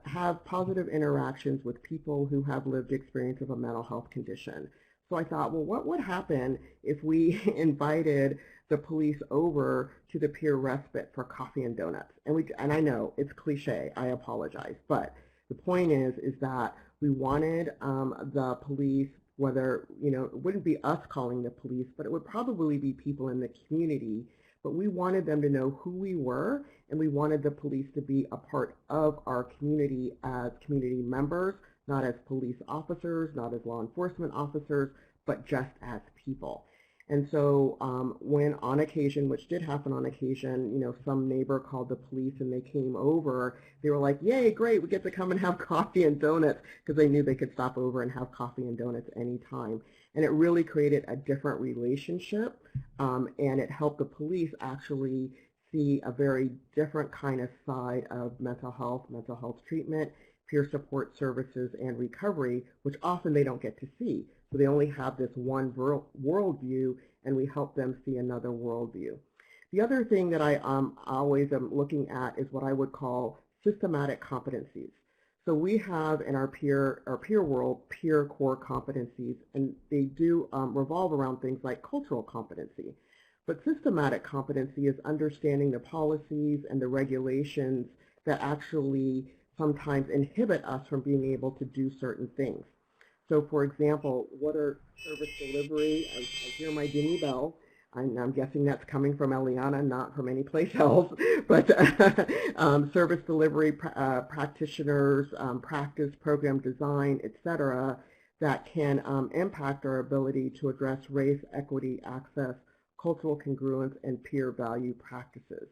have positive interactions with people who have lived experience of a mental health condition. So I thought, well, what would happen if we invited the police over to the peer respite for coffee and donuts? And I know it's cliche, I apologize, but the point is that we wanted the police, whether, you know, it wouldn't be us calling the police, but it would probably be people in the community, but we wanted them to know who we were, and we wanted the police to be a part of our community as community members, not as police officers, not as law enforcement officers, but just as people. And so when on occasion, which did happen on occasion, you know, some neighbor called the police and they came over, they were like, yay, great, we get to come and have coffee and donuts, because they knew they could stop over and have coffee and donuts anytime. And it really created a different relationship, and it helped the police actually see a very different kind of side of mental health treatment, peer support services, and recovery, which often they don't get to see. So they only have this one worldview, and we help them see another worldview. The other thing that I always am looking at is what I would call systematic competencies. So we have in our peer world peer core competencies, and they do revolve around things like cultural competency. But systematic competency is understanding the policies and the regulations that actually sometimes inhibit us from being able to do certain things. So for example, what are service delivery? I hear my dingy bell. I'm guessing that's coming from Eliana, not from any place else. But service delivery practitioners, practice, program design, etc., that can impact our ability to address race, equity, access, cultural congruence, and peer value practices.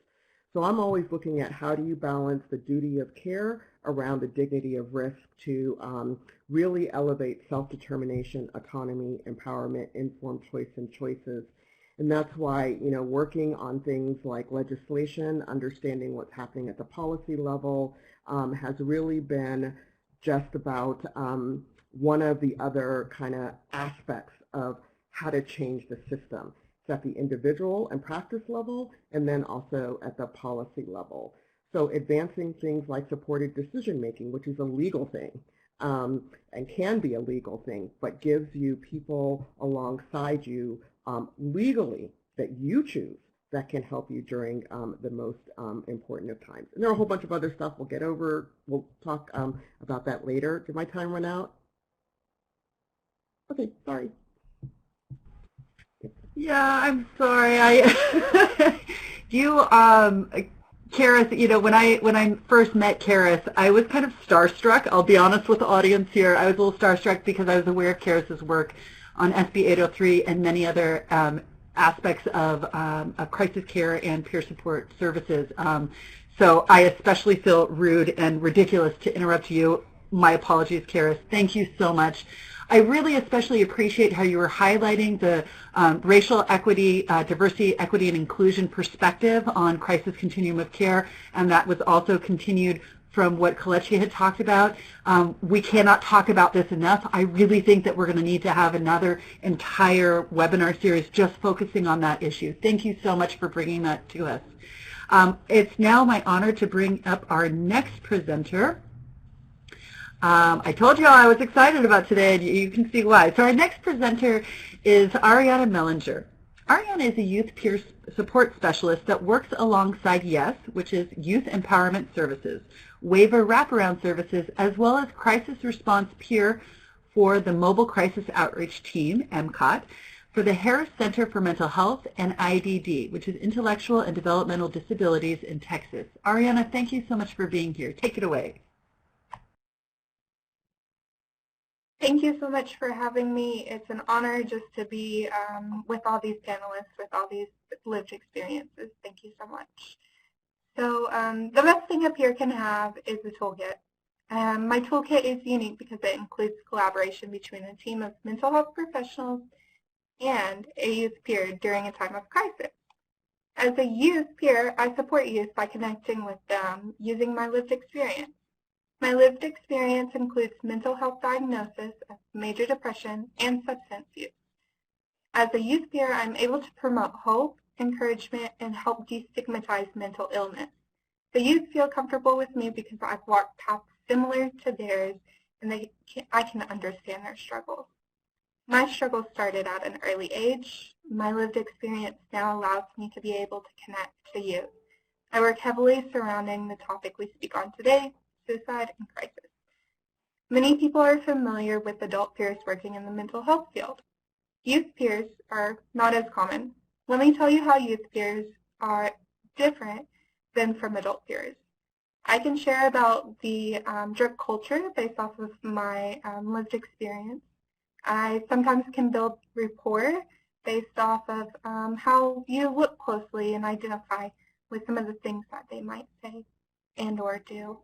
So I'm always looking at how do you balance the duty of care around the dignity of risk to really elevate self-determination, autonomy, empowerment, informed choice, and choices. And that's why, you know, working on things like legislation, understanding what's happening at the policy level has really been just about one of the other kind of aspects of how to change the system. At the individual and practice level, and then also at the policy level. So advancing things like supported decision making, which is a legal thing, and can be a legal thing, but gives you people alongside you legally that you choose that can help you during the most important of times. And there are a whole bunch of other stuff we'll talk about that later. Did my time run out? Okay, sorry. Yeah, I'm sorry. Karis, you know, when I first met Karis, I was kind of starstruck. I'll be honest with the audience here. I was a little starstruck because I was aware of Karis's work on SB 803 and many other aspects of crisis care and peer support services. So I especially feel rude and ridiculous to interrupt you my apologies, Karis. Thank you so much. I really especially appreciate how you were highlighting the racial equity, diversity, equity, and inclusion perspective on crisis continuum of care, and that was also continued from what Kelechi had talked about. We cannot talk about this enough. I really think that we're going to need to have another entire webinar series just focusing on that issue. Thank you so much for bringing that to us. It's now my honor to bring up our next presenter. I told you I was excited about today, and you can see why. So our next presenter is Ariana Mellinger. Ariana is a youth peer support specialist that works alongside YES, which is Youth Empowerment Services, waiver wraparound services, as well as crisis response peer for the Mobile Crisis Outreach Team, MCOT, for the Harris Center for Mental Health and IDD, which is Intellectual and Developmental Disabilities in Texas. Ariana, thank you so much for being here. Take it away. Thank you so much for having me. It's an honor just to be with all these panelists, with all these lived experiences. Thank you so much. So the best thing a peer can have is a toolkit. My toolkit is unique because it includes collaboration between a team of mental health professionals and a youth peer during a time of crisis. As a youth peer, I support youth by connecting with them using my lived experience. My lived experience includes mental health diagnosis of major depression and substance use. As a youth peer, I'm able to promote hope, encouragement, and help destigmatize mental illness. The youth feel comfortable with me because I've walked paths similar to theirs, and I can understand their struggles. My struggles started at an early age. My lived experience now allows me to be able to connect to youth. I work heavily surrounding the topic we speak on today, suicide and crisis. Many people are familiar with adult peers working in the mental health field. Youth peers are not as common. Let me tell you how youth peers are different than from adult peers. I can share about the drug culture based off of my lived experience. I sometimes can build rapport based off of how you look closely and identify with some of the things that they might say and or do.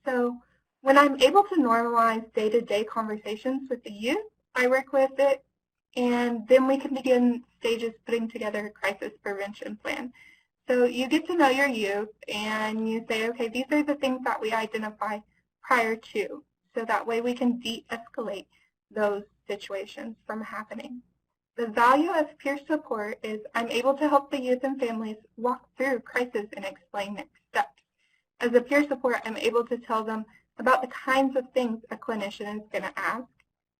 So when I'm able to normalize day-to-day conversations with the youth, I work with it, and then we can begin stages putting together a crisis prevention plan. So you get to know your youth, and you say, okay, these are the things that we identify prior to, so that way we can de-escalate those situations from happening. The value of peer support is I'm able to help the youth and families walk through crisis and explain next steps. As a peer support, I'm able to tell them about the kinds of things a clinician is going to ask.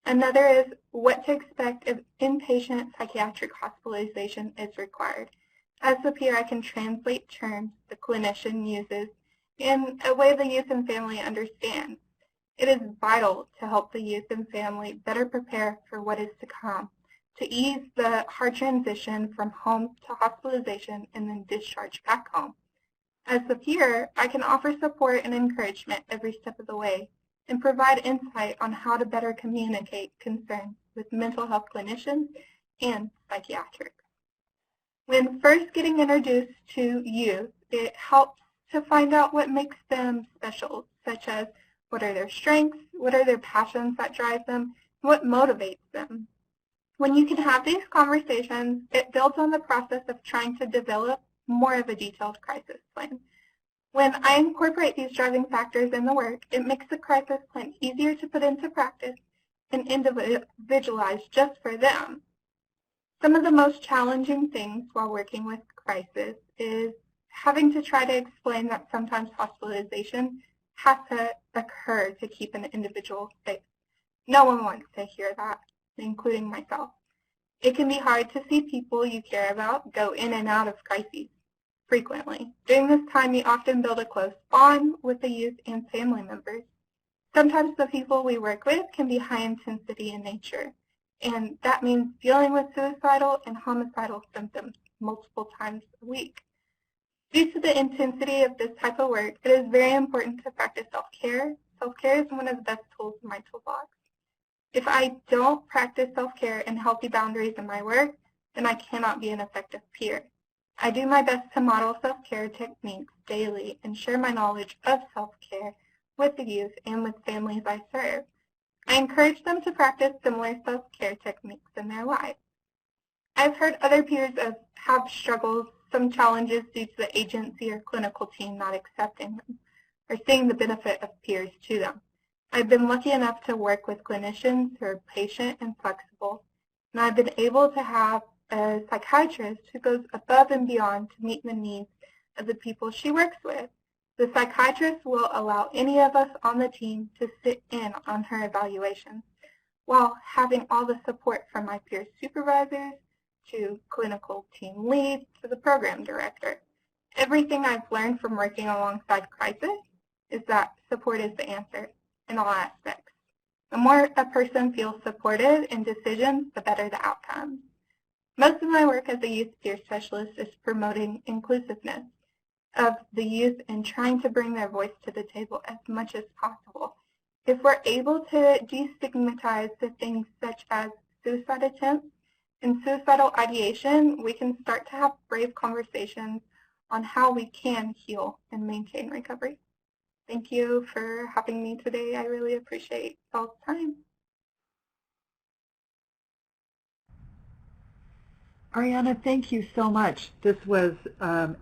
Another is what to expect if inpatient psychiatric hospitalization is required. As a peer, I can translate terms the clinician uses in a way the youth and family understand. It is vital to help the youth and family better prepare for what is to come, to ease the hard transition from home to hospitalization and then discharge back home. As a peer, I can offer support and encouragement every step of the way and provide insight on how to better communicate concerns with mental health clinicians and psychiatrics. When first getting introduced to youth, it helps to find out what makes them special, such as what are their strengths, what are their passions that drive them, what motivates them. When you can have these conversations, it builds on the process of trying to develop more of a detailed crisis plan. When I incorporate these driving factors in the work, it makes the crisis plan easier to put into practice and individualized just for them. Some of the most challenging things while working with crisis is having to try to explain that sometimes hospitalization has to occur to keep an individual safe. No one wants to hear that, including myself. It can be hard to see people you care about go in and out of crises frequently. During this time, you often build a close bond with the youth and family members. Sometimes the people we work with can be high intensity in nature, and that means dealing with suicidal and homicidal symptoms multiple times a week. Due to the intensity of this type of work, it is very important to practice self-care. Self-care is one of the best tools in my toolbox. If I don't practice self-care and healthy boundaries in my work, then I cannot be an effective peer. I do my best to model self-care techniques daily and share my knowledge of self-care with the youth and with families I serve. I encourage them to practice similar self-care techniques in their lives. I've heard other peers have struggles, some challenges due to the agency or clinical team not accepting them or seeing the benefit of peers to them. I've been lucky enough to work with clinicians who are patient and flexible, and I've been able to have a psychiatrist who goes above and beyond to meet the needs of the people she works with. The psychiatrist will allow any of us on the team to sit in on her evaluations while having all the support from my peer supervisors to clinical team lead to the program director. Everything I've learned from working alongside crisis is that support is the answer in all aspects. The more a person feels supported in decisions, the better the outcomes. Most of my work as a youth peer specialist is promoting inclusiveness of the youth and trying to bring their voice to the table as much as possible. If we're able to destigmatize the things such as suicide attempts and suicidal ideation, we can start to have brave conversations on how we can heal and maintain recovery. Thank you for having me today. I really appreciate y'all's time. Ariana, thank you so much. This was an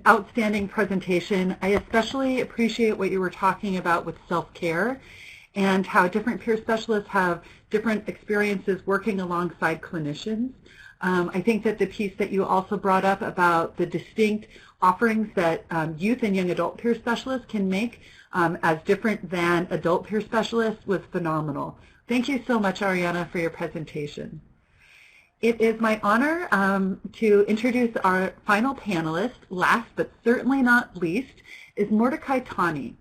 outstanding presentation. I especially appreciate what you were talking about with self-care and how different peer specialists have different experiences working alongside clinicians. I think that the piece that you also brought up about the distinct offerings that youth and young adult peer specialists can make as different than adult peer specialists was phenomenal. Thank you so much, Ariana, for your presentation. It is my honor to introduce our final panelist. Last but certainly not least is Mordecai Tani.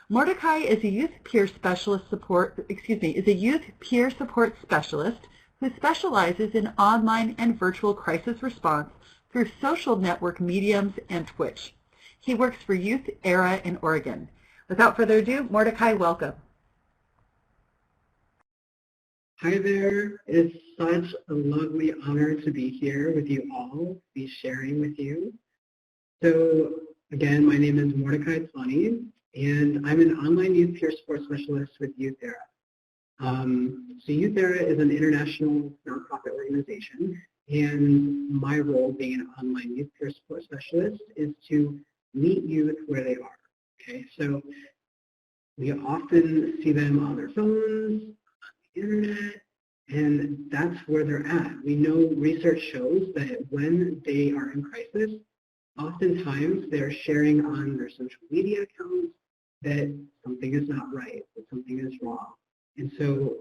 Mordecai is a youth peer support specialist who specializes in online and virtual crisis response through social network mediums and Twitch. He works for Youth Era in Oregon. Without further ado, Mordecai, welcome. Hi there. It's such a lovely honor to be here with you all, be sharing with you. So again, my name is Mordecai Tani, and I'm an online youth peer support specialist with Youth Era. So Youth Era is an international nonprofit organization, and my role being an online youth peer support specialist is to meet youth where they are. Okay, so we often see them on their phones, on the internet, and that's where they're at. We know research shows that when they are in crisis, oftentimes they're sharing on their social media accounts that something is not right, that something is wrong. And so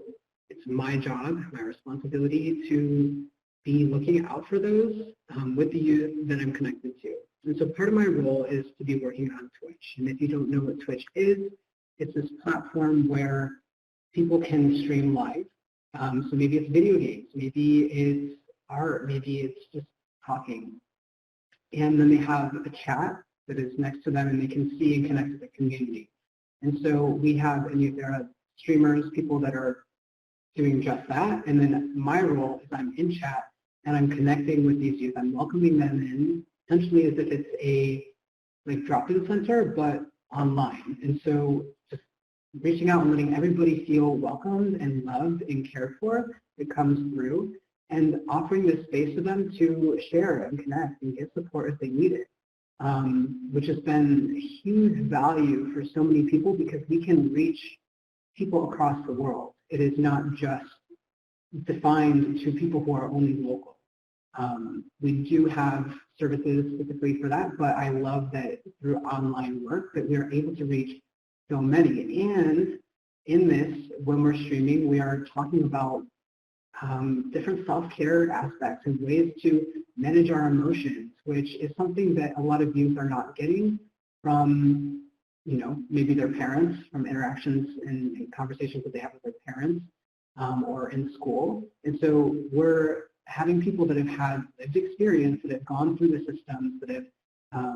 it's my job, my responsibility to be looking out for those with the youth that I'm connected to. And so part of my role is to be working on Twitch. And if you don't know what Twitch is, it's this platform where people can stream live. So maybe it's video games, maybe it's art, maybe it's just talking. And then they have a chat that is next to them and they can see and connect with the community. And so we have there are streamers, people that are doing just that. And then my role is I'm in chat and I'm connecting with these youth. I'm welcoming them in, essentially as if it's a drop-in center, but online. And so just reaching out and letting everybody feel welcomed and loved and cared for that comes through, and offering this space for them to share and connect and get support if they need it, which has been a huge value for so many people because we can reach people across the world. It is not just defined to people who are only local. We do have services specifically for that, but I love that through online work that we are able to reach so many. And in this, when we're streaming, we are talking about different self-care aspects and ways to manage our emotions, which is something that a lot of youth are not getting from, maybe their parents, from interactions and conversations that they have with their parents or in school. And so we're having people that have had lived experience, that have gone through the systems, that have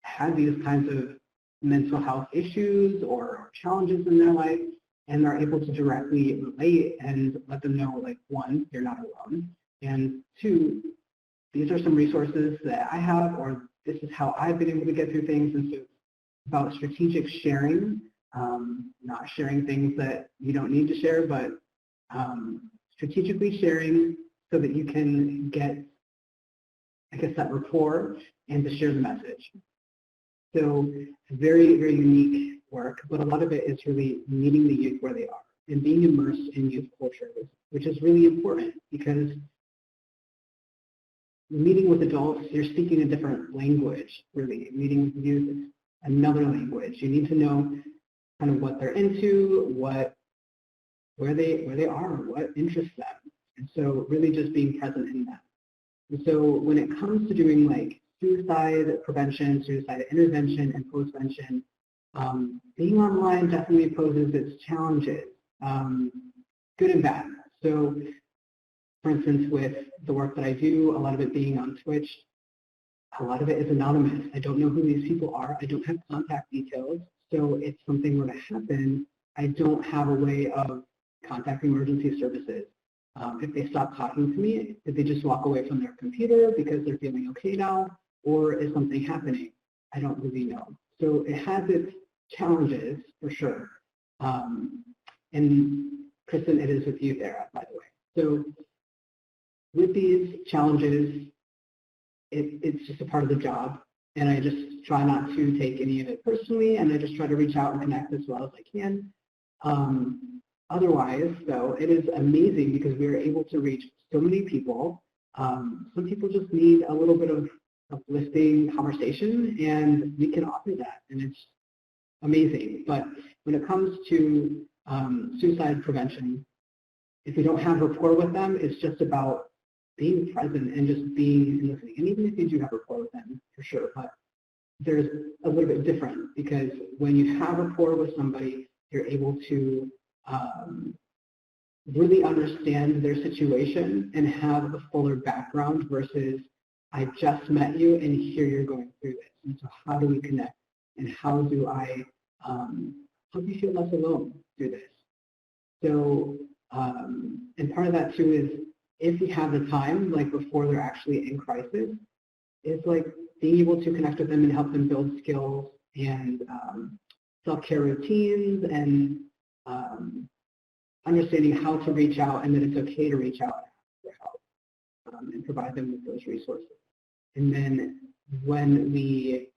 had these kinds of mental health issues or challenges in their life, and are able to directly relate and let them know, one, you're not alone, and two, these are some resources that I have, or this is how I've been able to get through things. And so it's about strategic sharing not sharing things that you don't need to share, but strategically sharing so that you can get, I guess, that rapport and to share the message. So very, very unique work, but a lot of it is really meeting the youth where they are and being immersed in youth culture, which is really important because meeting with adults, you're speaking a different language, really. Meeting with youth is another language. You need to know kind of what they're into, where they are, what interests them. And so really just being present in that. And so when it comes to doing like suicide prevention, suicide intervention, and postvention, being online definitely poses its challenges, good and bad. So for instance, with the work that I do, a lot of it being on Twitch, a lot of it is anonymous. I don't know who these people are. I don't have contact details. So if something were to happen, I don't have a way of contacting emergency services. If they stop talking to me, did they just walk away from their computer because they're feeling okay now? Or is something happening? I don't really know. So it has its challenges for sure. And Kristen, it is with you there, by the way. So with these challenges, it's just a part of the job. And I just try not to take any of it personally, and I just try to reach out and connect as well as I can. Otherwise, though, it is amazing because we are able to reach so many people. Some people just need a little bit of uplifting conversation, and we can offer that, and it's amazing. But when it comes to suicide prevention, if we don't have rapport with them, it's just about being present and just being listening. And even if you do have rapport with them, for sure, but there's a little bit different because when you have rapport with somebody, you're able to really understand their situation and have a fuller background versus I just met you and here you're going through this. And so how do we connect? And how do I help you feel less alone through this? So, and part of that too is if you have the time, like before they're actually in crisis, it's like being able to connect with them and help them build skills and self-care routines and understanding how to reach out and that it's okay to reach out for help and provide them with those resources. And then when we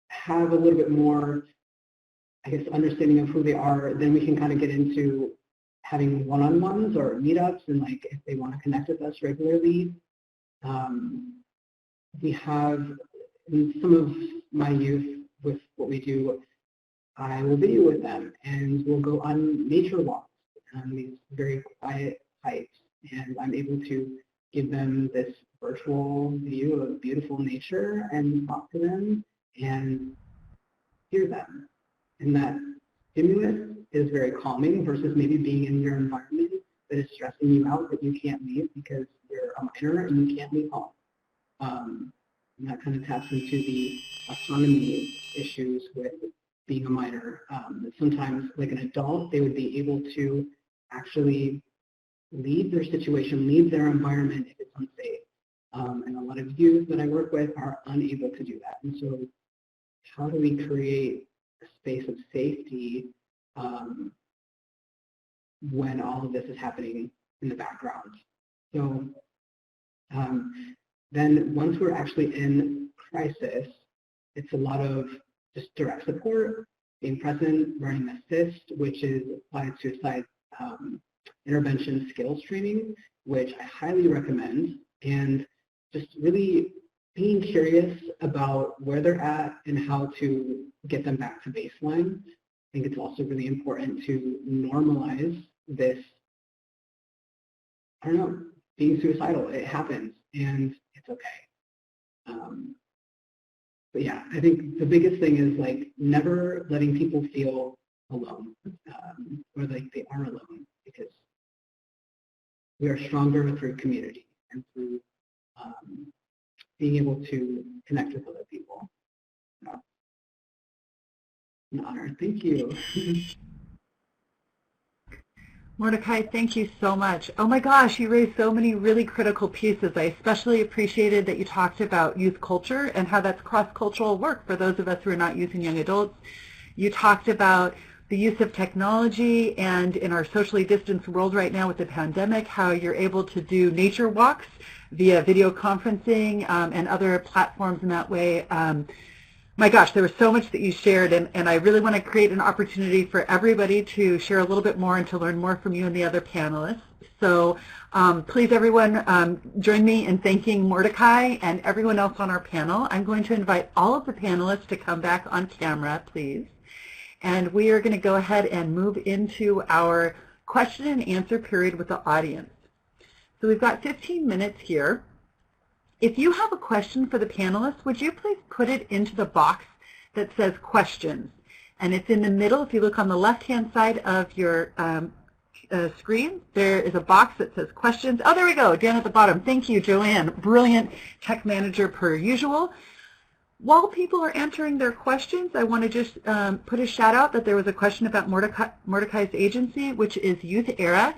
have a little bit more, I guess, understanding of who they are, then we can kind of get into having one-on-ones or meetups, and like if they want to connect with us regularly. We have in some of my youth with what we do, I will video with them and we'll go on nature walks on these very quiet hikes, and I'm able to give them this virtual view of beautiful nature and talk to them and hear them. And that stimulus is very calming versus maybe being in your environment that is stressing you out that you can't leave because you're a minor and you can't leave home. And that kind of taps into the autonomy issues with being a minor. Sometimes, like an adult, they would be able to actually leave their situation, leave their environment if it's unsafe. And a lot of youth that I work with are unable to do that. And so how do we create a space of safety when all of this is happening in the background? So then once we're actually in crisis, it's a lot of just direct support, being present, learning assist, which is applied suicide intervention skills training, which I highly recommend, and just really being curious about where they're at and how to get them back to baseline. I think it's also really important to normalize this, I don't know, being suicidal. It happens and it's okay. But yeah, I think the biggest thing is like never letting people feel alone or like they are alone, because we are stronger through community and through being able to connect with other people. An honor. Thank you. Mordecai, thank you so much. Oh my gosh, you raised so many really critical pieces. I especially appreciated that you talked about youth culture and how that's cross-cultural work for those of us who are not youth and young adults. You talked about the use of technology, and in our socially distanced world right now with the pandemic, how you're able to do nature walks via video conferencing and other platforms in that way. My gosh, there was so much that you shared, and I really want to create an opportunity for everybody to share a little bit more and to learn more from you and the other panelists. So please, everyone, join me in thanking Mordecai and everyone else on our panel. I'm going to invite all of the panelists to come back on camera, please. And we are going to go ahead and move into our question and answer period with the audience. So we've got 15 minutes here. If you have a question for the panelists, would you please put it into the box that says questions? And it's in the middle. If you look on the left-hand side of your screen, there is a box that says questions. Oh, there we go, down at the bottom. Thank you, Joanne. Brilliant tech manager per usual. While people are entering their questions, I want to just put a shout out that there was a question about Mordecai's agency, which is Youth Era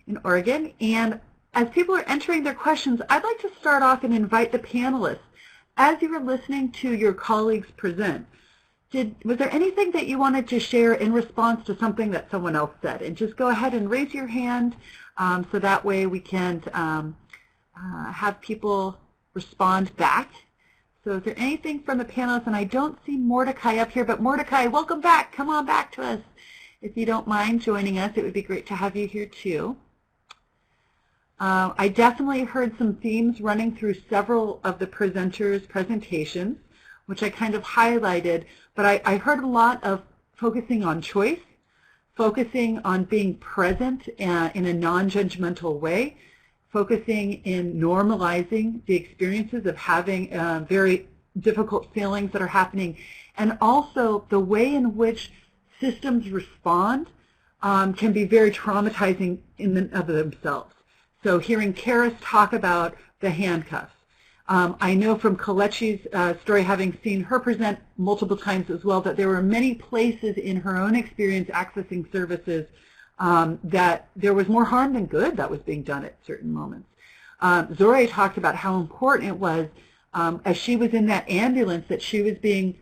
in Oregon. And as people are entering their questions, I'd like to start off and invite the panelists. As you were listening to your colleagues present, was there anything that you wanted to share in response to something that someone else said? And just go ahead and raise your hand so that way we can have people respond back. So is there anything from the panelists? And I don't see Mordecai up here, but Mordecai, welcome back. Come on back to us. If you don't mind joining us, it would be great to have you here too. I definitely heard some themes running through several of the presenters' presentations, which I kind of highlighted, but I heard a lot of focusing on choice, focusing on being present in a non-judgmental way, focusing in normalizing the experiences of having very difficult feelings that are happening, and also the way in which systems respond can be very traumatizing in and of themselves. So hearing Karis talk about the handcuffs. I know from Kelechi's story, having seen her present multiple times as well, that there were many places in her own experience accessing services that there was more harm than good that was being done at certain moments. Zoré talked about how important it was as she was in that ambulance that she was being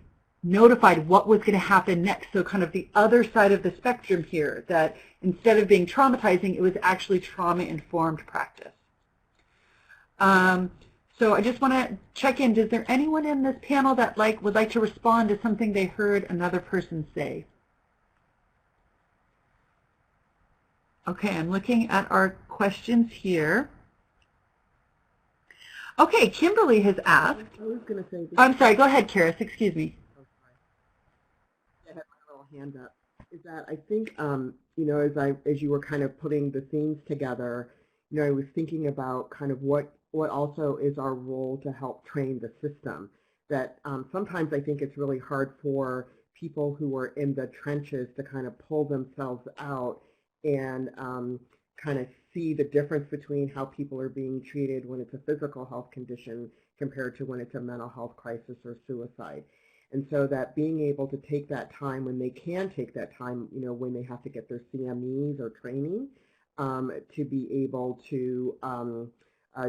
notified what was going to happen next. So kind of the other side of the spectrum here, that instead of being traumatizing, it was actually trauma-informed practice. So I just want to check in. Is there anyone in this panel that would like to respond to something they heard another person say? Okay, I'm looking at our questions here. Okay, Kimberly has asked. I was going to say. I'm sorry. Go ahead, Karis. Excuse me. I had my little hand up. Is that I think you know, as you were kind of putting the themes together, you know, I was thinking about kind of what also is our role to help train the system. That sometimes I think it's really hard for people who are in the trenches to kind of pull themselves out and kind of see the difference between how people are being treated when it's a physical health condition compared to when it's a mental health crisis or suicide. And so that being able to take that time when they can take that time, you know, when they have to get their CMEs or training, to be able to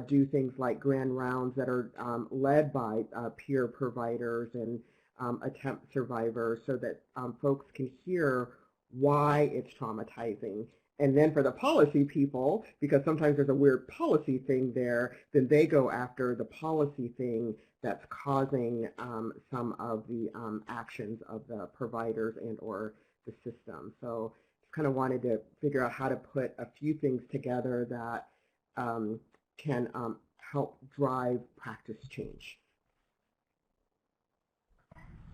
do things like grand rounds that are led by peer providers and attempt survivors, so that folks can hear why it's traumatizing. And then for the policy people, because sometimes there's a weird policy thing there, then they go after the policy thing that's causing some of the actions of the providers and or the system. So just kind of wanted to figure out how to put a few things together that can help drive practice change.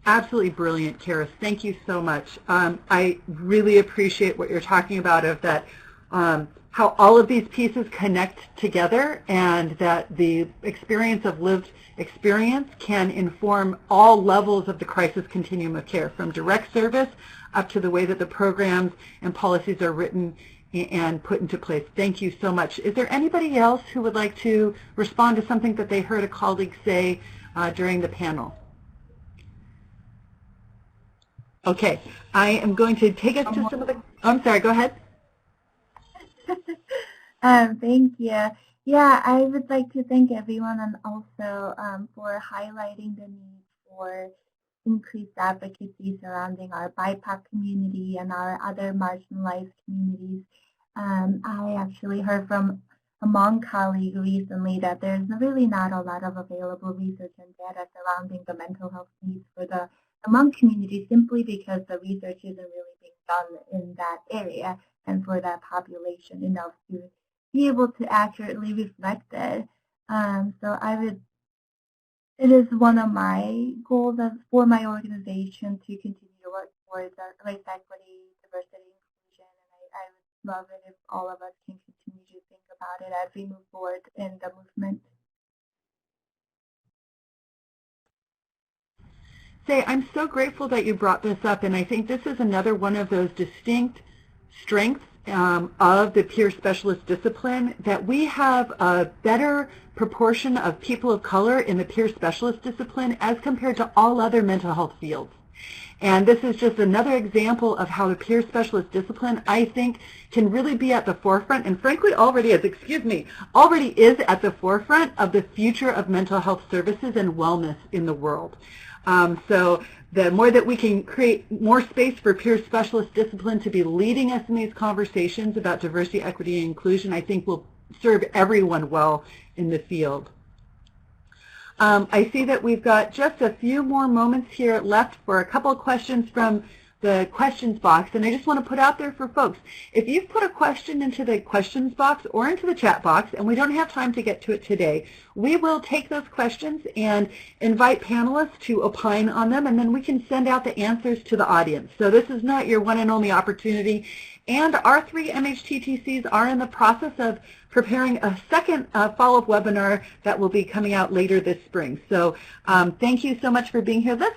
Absolutely brilliant, Karis. Thank you so much. I really appreciate what you're talking about, of that how all of these pieces connect together, and that the experience of lived experience can inform all levels of the crisis continuum of care, from direct service up to the way that the programs and policies are written and put into place. Thank you so much. Is there anybody else who would like to respond to something that they heard a colleague say during the panel? Okay, I am going to take us to some of the, I'm sorry, go ahead. Thank you. Yeah, I would like to thank everyone and also for highlighting the need for increased advocacy surrounding our BIPOC community and our other marginalized communities. I actually heard from a Hmong colleague recently that there's really not a lot of available research and data surrounding the mental health needs for the Hmong community simply because the research isn't really being done in that area and for that population enough to be able to accurately reflect it. So it is one of my goals for my organization to continue to work towards race equity, diversity, inclusion, and I would love it if all of us can continue to think about it as we move forward in the movement. Say, I'm so grateful that you brought this up, and I think this is another one of those distinct strengths of the peer specialist discipline, that we have a better proportion of people of color in the peer specialist discipline as compared to all other mental health fields. And this is just another example of how the peer specialist discipline, I think, can really be at the forefront, and frankly already is at the forefront of the future of mental health services and wellness in the world. So the more that we can create more space for peer specialist discipline to be leading us in these conversations about diversity, equity, and inclusion, I think will serve everyone well in the field. I see that we've got just a few more moments here left for a couple of questions from the questions box, and I just want to put out there for folks, if you've put a question into the questions box or into the chat box and we don't have time to get to it today, we will take those questions and invite panelists to opine on them, and then we can send out the answers to the audience. So this is not your one and only opportunity, and our 3 MHTTCs are in the process of preparing a second follow-up webinar that will be coming out later this spring. So thank you so much for being here. Let's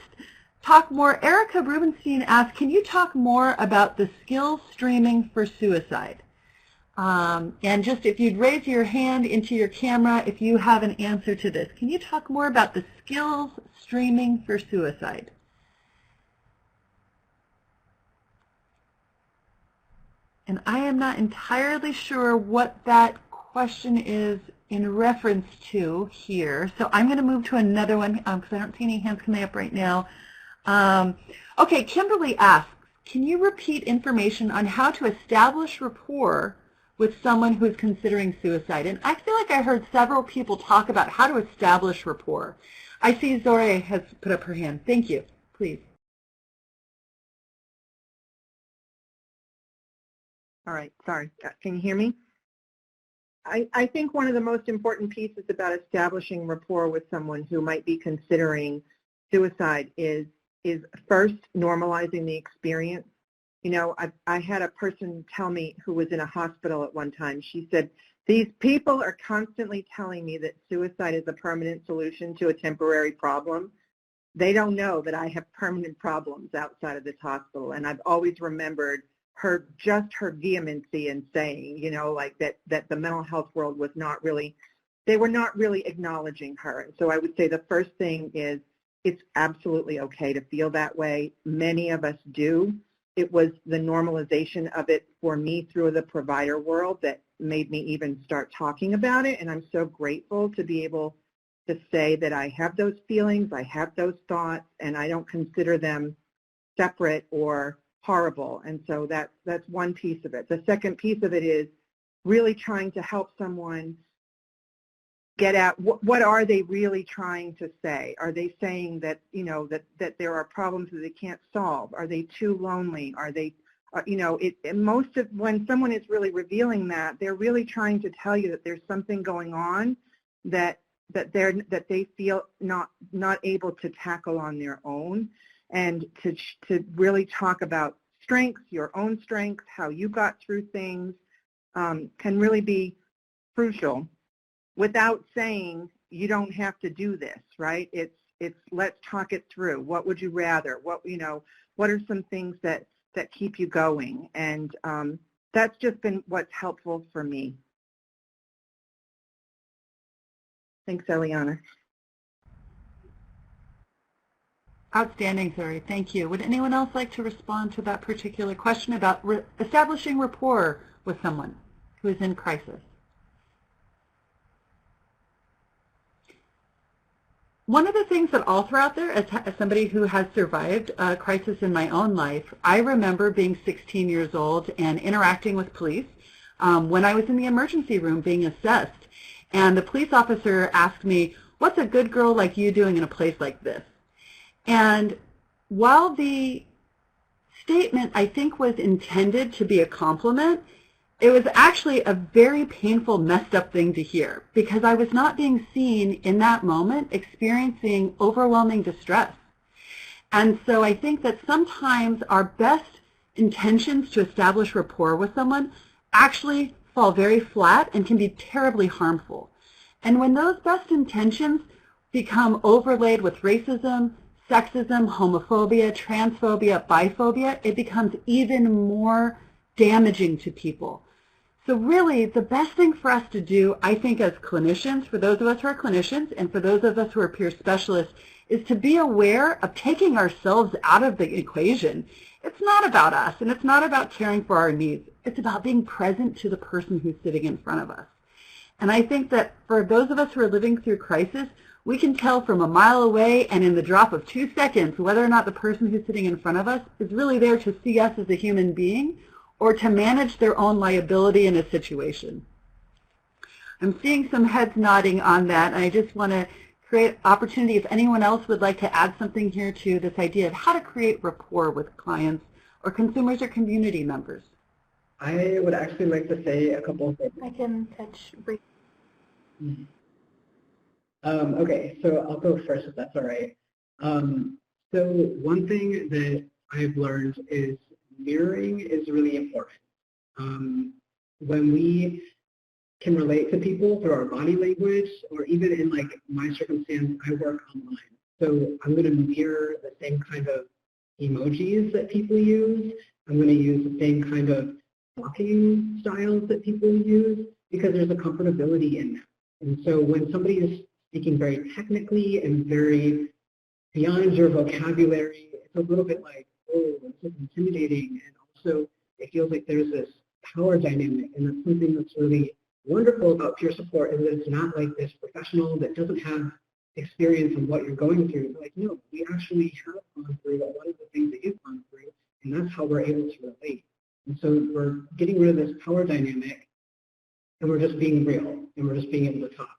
talk more. Erica Rubenstein asked, can you talk more about the skills streaming for suicide? And just if you'd raise your hand into your camera if you have an answer to this. Can you talk more about the skills streaming for suicide? And I am not entirely sure what that question is in reference to here. So I'm going to move to another one because I don't see any hands coming up right now. Okay, Kimberly asks, can you repeat information on how to establish rapport with someone who is considering suicide? And I feel like I heard several people talk about how to establish rapport. I see Zore has put up her hand. Thank you. Please. All right, sorry. Can you hear me? I think one of the most important pieces about establishing rapport with someone who might be considering suicide is first normalizing the experience. You know, I had a person tell me who was in a hospital at one time. She said, these people are constantly telling me that suicide is a permanent solution to a temporary problem. They don't know that I have permanent problems outside of this hospital. And I've always remembered her vehemency in saying, you know, like that the mental health world was not really, they were not really acknowledging her. And so I would say the first thing is it's absolutely okay to feel that way. Many of us do. It was the normalization of it for me through the provider world that made me even start talking about it. And I'm so grateful to be able to say that I have those feelings, I have those thoughts, and I don't consider them separate or horrible. And so that's one piece of it. The second piece of it is really trying to help someone get at what are they really trying to say? Are they saying that, you know, that there are problems that they can't solve? Are they too lonely? Are they, you know, most of when someone is really revealing that, they're really trying to tell you that there's something going on that they feel not able to tackle on their own. And to really talk about strengths, your own strengths, how you got through things, can really be crucial without saying you don't have to do this, right? It's let's talk it through. What would you rather? What are some things that keep you going? And that's just been what's helpful for me. Thanks, Eliana. Outstanding, Zuri. Thank you. Would anyone else like to respond to that particular question about establishing rapport with someone who is in crisis? one of the things that I'll throw out there as somebody who has survived a crisis in my own life, I remember being 16 years old and interacting with police when I was in the emergency room being assessed. And the police officer asked me, "What's a good girl like you doing in a place like this?" And while the statement, I think, was intended to be a compliment, it was actually a very painful, messed up thing to hear because I was not being seen in that moment experiencing overwhelming distress. And so I think that sometimes our best intentions to establish rapport with someone actually fall very flat and can be terribly harmful. And when those best intentions become overlaid with racism, sexism, homophobia, transphobia, biphobia, it becomes even more damaging to people. So really, the best thing for us to do, I think, as clinicians, for those of us who are clinicians and for those of us who are peer specialists, is to be aware of taking ourselves out of the equation. It's not about us, and it's not about caring for our needs. It's about being present to the person who's sitting in front of us. And I think that for those of us who are living through crisis, we can tell from a mile away and in the drop of 2 seconds whether or not the person who's sitting in front of us is really there to see us as a human being or to manage their own liability in a situation. I'm seeing some heads nodding on that, and I just want to create opportunity if anyone else would like to add something here to this idea of how to create rapport with clients or consumers or community members. I would actually like to say a couple of things. I can touch briefly. Okay, so I'll go first if that's all right. So one thing that I've learned is mirroring is really important. When we can relate to people through our body language, or even in like my circumstance, I work online. So I'm going to mirror the same kind of emojis that people use. I'm going to use the same kind of talking styles that people use because there's a comfortability in them. And so when somebody is speaking very technically and very beyond your vocabulary, it's a little bit like, oh, it's intimidating. And also it feels like there's this power dynamic, and that's something that's really wonderful about peer support is that it's not like this professional that doesn't have experience in what you're going through. Like, no, we actually have gone through a lot of the things that you've gone through, and that's how we're able to relate. And so we're getting rid of this power dynamic, and we're just being real, and we're just being able to talk.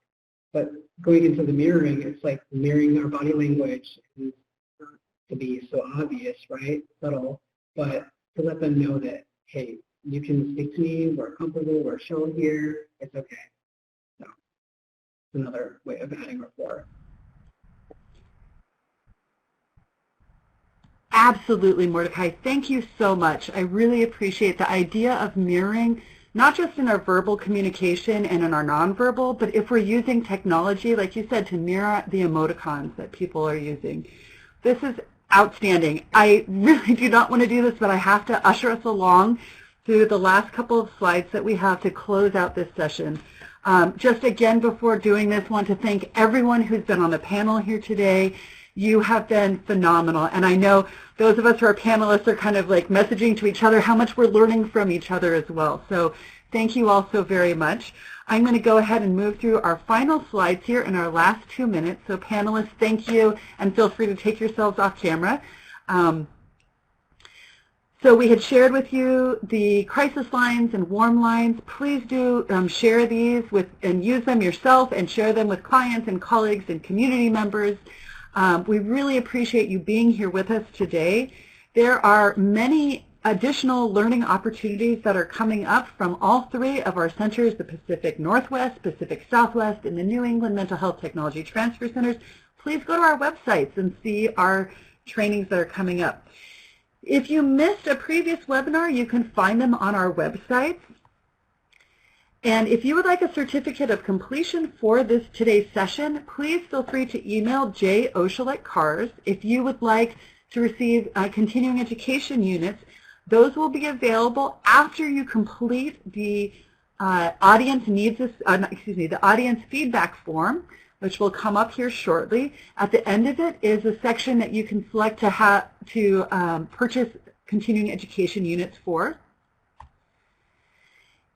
But going into the mirroring, it's like mirroring our body language, and not to be so obvious, right, subtle, but to let them know that, hey, you can speak to me, we're comfortable, we're shown here, it's okay. So it's another way of adding rapport. Absolutely, Mordecai. Thank you so much. I really appreciate the idea of mirroring, not just in our verbal communication and in our nonverbal, but if we're using technology, like you said, to mirror the emoticons that people are using. This is outstanding. I really do not want to do this, but I have to usher us along through the last couple of slides that we have to close out this session. Just again, before doing this, want to thank everyone who's been on the panel here today. You have been phenomenal, and I know those of us who are panelists are kind of like messaging to each other how much we're learning from each other as well. So thank you all so very much. I'm going to go ahead and move through our final slides here in our last 2 minutes. So panelists, thank you, and feel free to take yourselves off camera. So we had shared with you the crisis lines and warm lines. Please do share these with and use them yourself and share them with clients and colleagues and community members. We really appreciate you being here with us today. There are many additional learning opportunities that are coming up from all three of our centers, the Pacific Northwest, Pacific Southwest, and the New England Mental Health Technology Transfer Centers. Please go to our websites and see our trainings that are coming up. If you missed a previous webinar, you can find them on our websites. And if you would like a certificate of completion for today's session, please feel free to email joshel@CARS. If you would like to receive continuing education units, those will be available after you complete the audience feedback form, which will come up here shortly. At the end of it is a section that you can select to purchase continuing education units for.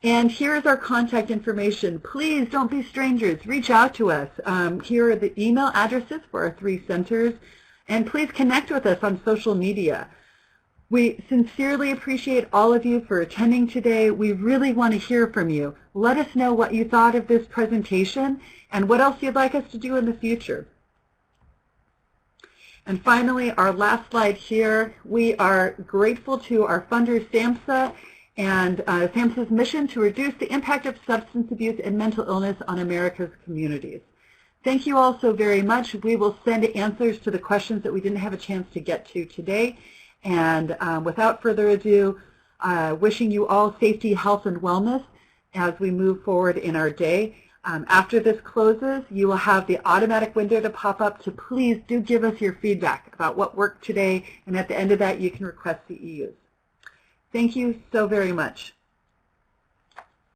And here is our contact information. Please don't be strangers. Reach out to us. Here are the email addresses for our 3 centers. And please connect with us on social media. We sincerely appreciate all of you for attending today. We really want to hear from you. Let us know what you thought of this presentation and what else you'd like us to do in the future. And finally, our last slide here, we are grateful to our funder, SAMHSA, and SAMHSA's mission to reduce the impact of substance abuse and mental illness on America's communities. Thank you all so very much. We will send answers to the questions that we didn't have a chance to get to today. And without further ado, wishing you all safety, health, and wellness as we move forward in our day. After this closes, you will have the automatic window to pop up to please do give us your feedback about what worked today, and at the end of that, you can request CEUs. Thank you so very much.